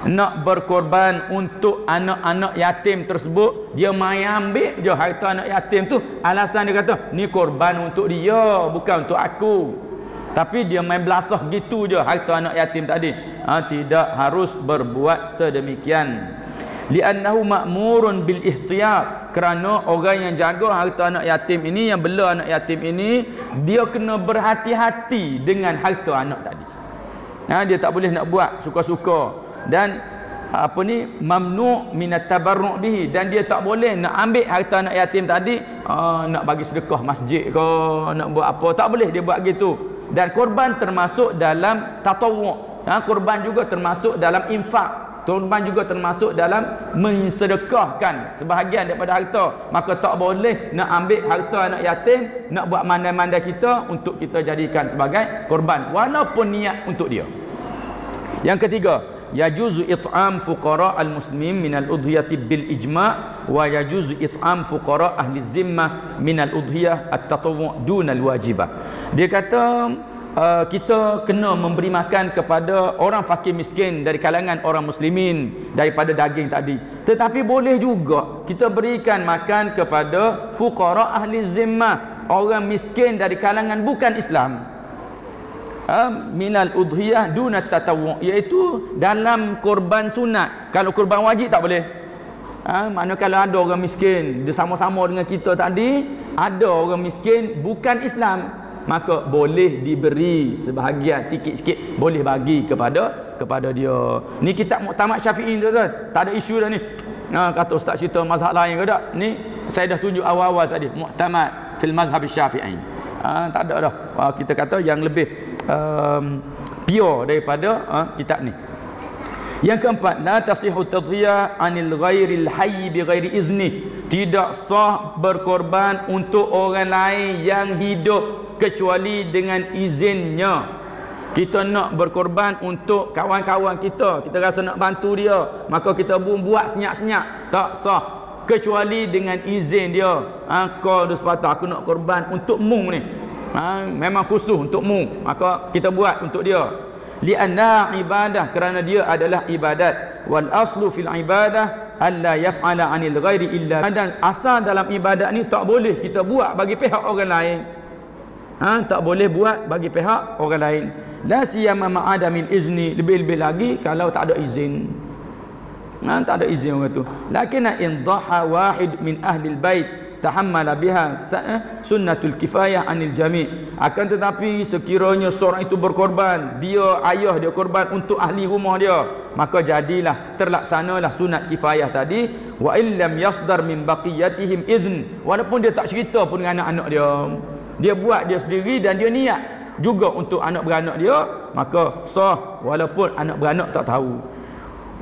nak berkorban untuk anak-anak yatim tersebut. Dia mai ambil je harta anak yatim tu, alasan dia kata ni korban untuk dia, bukan untuk aku. Tapi dia main belasah gitu je harta anak yatim tadi. Tidak harus berbuat sedemikian. Li'annahu ma'murun bil ihtiyat. Kerana orang yang jaga harta anak yatim ini, yang bela anak yatim ini, dia kena berhati-hati dengan harta anak tadi. Dia tak boleh nak buat suka-suka. Dan mamnu' minat tabarru' bihi. Dan dia tak boleh nak ambil harta anak yatim tadi, nak bagi sedekah masjid ke, nak buat apa, tak boleh dia buat gitu. Dan korban termasuk dalam tatawwu'. Korban juga termasuk dalam infak. Korban juga termasuk dalam mensedekahkan sebahagian daripada harta. Maka tak boleh nak ambil harta anak yatim, nak buat mandai-mandai kita untuk kita jadikan sebagai korban, walaupun niat untuk dia. Yang ketiga, yajuzu it'am fuqara al-muslimin minal udhiyati bil ijma' wa yajuzu it'am fuqara ahli zimmah minal udhiyah at-tatawwu' dunal wajibah. Dia kata kita kena memberi makan kepada orang fakir miskin dari kalangan orang muslimin daripada daging tadi. Tetapi boleh juga kita berikan makan kepada fuqara ahli zimmah, orang miskin dari kalangan bukan Islam. Minal udhiyah dunat tatawwu', iaitu dalam korban sunat. Kalau korban wajib tak boleh. Mana kalau ada orang miskin dia sama-sama dengan kita tadi, ada orang miskin bukan Islam, maka boleh diberi sebahagian, sikit-sikit boleh bagi kepada dia. Ni kitab Muktamad Syafi'i tu kan, tak ada isu dah ni. Kata ustaz cerita mazhab lain ke tak? Ni saya dah tunjuk awal-awal tadi, Muktamad fil mazhab Syafi'i. Tak ada dah. Kita kata yang lebih pure daripada kitab ni. Yang keempat, la tasihu tadhiyah anil ghairil hayy bi ghairi izni. Tidak sah berkorban untuk orang lain yang hidup kecuali dengan izinnya. Kita nak berkorban untuk kawan-kawan kita, kita rasa nak bantu dia, maka kita buat senyap-senyap, tak sah kecuali dengan izin dia. Kau dah sepatah aku nak korban untuk mung ni, memang khusus untuk mung, maka kita buat untuk dia. Li'anna ibadah, kerana dia adalah ibadat. Wal aslu fil ibadah alla yaf'ala 'anil ghairi illa. Dan asal dalam ibadat ni tak boleh kita buat bagi pihak orang lain. Tak boleh buat bagi pihak orang lain. La siyama ma'adamil izni, lebih-lebih lagi kalau tak ada izin. Tak ada izin orang tu. Lakin in dhaha wahid min ahli al-bait tahammala biha sunnatul kifayah anil jami'. Akan tetapi sekiranya seorang itu berkorban, dia ayah dia korban untuk ahli rumah dia, maka jadilah terlaksanalah sunat kifayah tadi. Wa illam yasdar min baqiyatihim izn, walaupun dia tak cerita pun dengan anak-anak dia, dia buat dia sendiri dan dia niat juga untuk anak beranak dia, maka sah walaupun anak beranak tak tahu.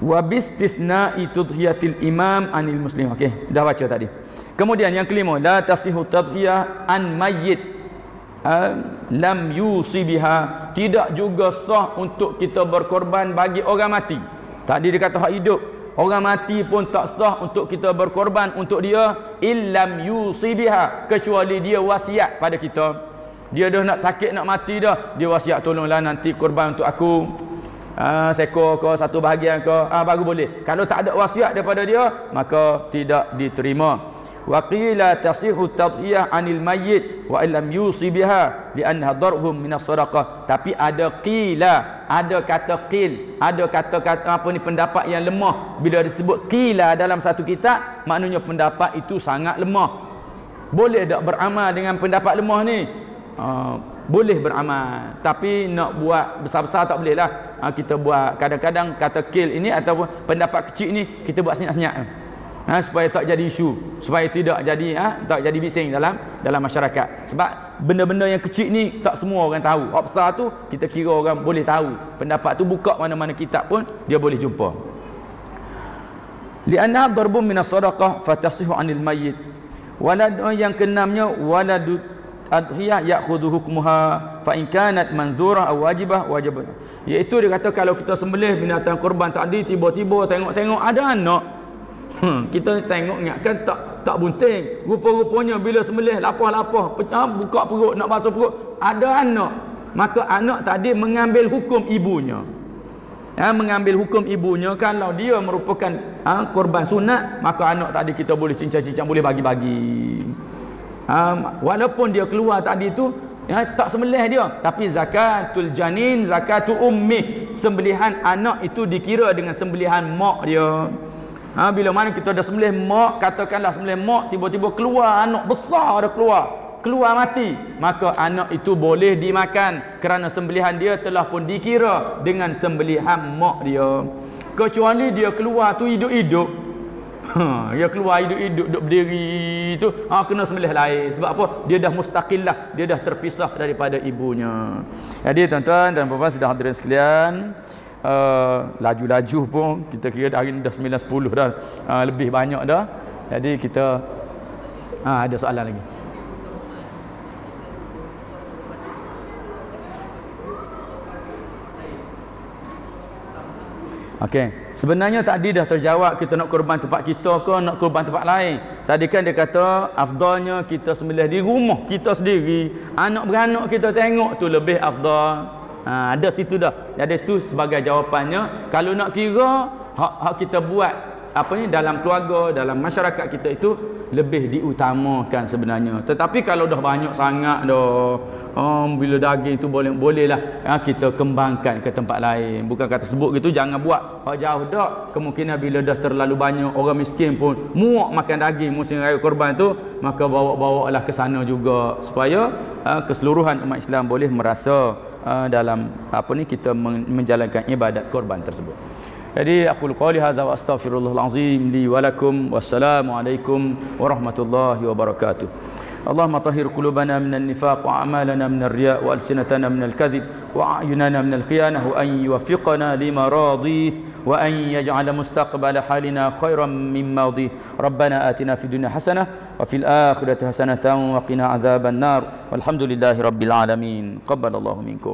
Wa bistisna'i tudhiyatil imam anil muslim. Okey, dah baca tadi. Kemudian yang kelima, la tasihu tadhiyah an mayyit lam yusibiha, tidak juga sah untuk kita berkorban bagi orang mati. Tadi dia kata hak hidup, orang mati pun tak sah untuk kita berkorban untuk dia illam yusibiha, kecuali dia wasiat pada kita. Dia dah nak sakit nak mati dah, dia wasiat tolonglah nanti korban untuk aku seekor ke satu bahagian ke, baru boleh. Kalau tak ada wasiat daripada dia, maka tidak diterima. Wa qila tasihu tadhiyah anil mayyit wa illam yusi biha li'annaha darhum min as-sadaqah. Tapi ada qila, ada kata qil, ada kata-kata apa ni, pendapat yang lemah. Bila disebut qila dalam satu kitab, maknanya pendapat itu sangat lemah. Boleh tak beramal dengan pendapat lemah ni? Boleh beramal, tapi nak buat besar-besar tak boleh lah. Kita buat kadang-kadang kata qil ini ataupun pendapat kecil ni kita buat senyap-senyap, supaya tak jadi isu, supaya tidak jadi tak jadi bising dalam masyarakat. Sebab benda-benda yang kecil ni tak semua orang tahu. Hak besar tu kita kira orang boleh tahu. Pendapat tu buka mana-mana kitab pun dia boleh jumpa. Li'anna darbun min as-sadaqah fatasihu 'anil mayyit. Walad yang keenamnya waladut adhiyah ya'khudhu hukmuha fa in kanat manzurah aw wajibah wajib. Iaitu dia kata kalau kita sembelih binatang korban tadi, tiba-tiba tengok-tengok ada anak, kita tengok ingatkan tak bunting, rupa-rupanya bila sembelih lapah-lapah buka perut nak basuh perut ada anak, maka anak tadi mengambil hukum ibunya. Mengambil hukum ibunya. Kalau dia merupakan korban sunat, maka anak tadi kita boleh cincang-cincang, boleh bagi-bagi. Walaupun dia keluar tadi tu tak sembelih dia, tapi zakatul janin, zakatul ummi, sembelihan anak itu dikira dengan sembelihan mak dia. Bila mana kita dah sembelih mak, katakanlah sembelih mak, tiba-tiba keluar anak besar dah keluar mati, maka anak itu boleh dimakan kerana sembelihan dia telah pun dikira dengan sembelihan mak dia. Kecuali dia keluar tu hidup-hidup, dia keluar hidup-hidup duduk berdiri tu, kena sembelih lain. Sebab apa? Dia dah mustaqillah, dia dah terpisah daripada ibunya. Jadi tuan-tuan dan puan-puan sedang hadirin sekalian, laju-laju pun kita kira hari ni dah 9.10 dah, lebih banyak dah. Jadi kita ada soalan lagi. Okey, sebenarnya tadi dah terjawab kita nak korban tempat kita ke nak korban tempat lain. Tadi kan dia kata afdalnya kita sembelih di rumah kita sendiri, anak beranak kita tengok tu lebih afdal. Ada situ dah. Jadi tu sebagai jawapannya. Kalau nak kira hak kita buat apa ni dalam keluarga, dalam masyarakat kita itu lebih diutamakan sebenarnya. Tetapi kalau dah banyak sangat dah, bila daging tu bolehlah kita kembangkan ke tempat lain. Bukan kata sebut gitu jangan buat hak jauh dak. Kemungkinan bila dah terlalu banyak orang miskin pun muak makan daging musim raya korban tu, maka bawa-bawalah ke sana juga supaya keseluruhan umat Islam boleh merasa dalam apa ni kita menjalankan ibadat korban tersebut. Jadi aku qouli hadza wa astaghfirullahal azim li wa lakum. Wassalamu alaikum warahmatullahi wabarakatuh. Allahumma tahhir qulubana minan nifaq wa a'malana minar riya wa alsinatana minal kadhib wa a'yunana minal khiyanah wa an yuwaffiqana lima radih wa an yaj'ala mustaqbala halina khairan mimma madih. Rabbana atina fid dunya hasanah wa fil akhirati hasanatan wa qina adzaban nar. Walhamdulillahi rabbil alamin. Qabbalallahu minkum.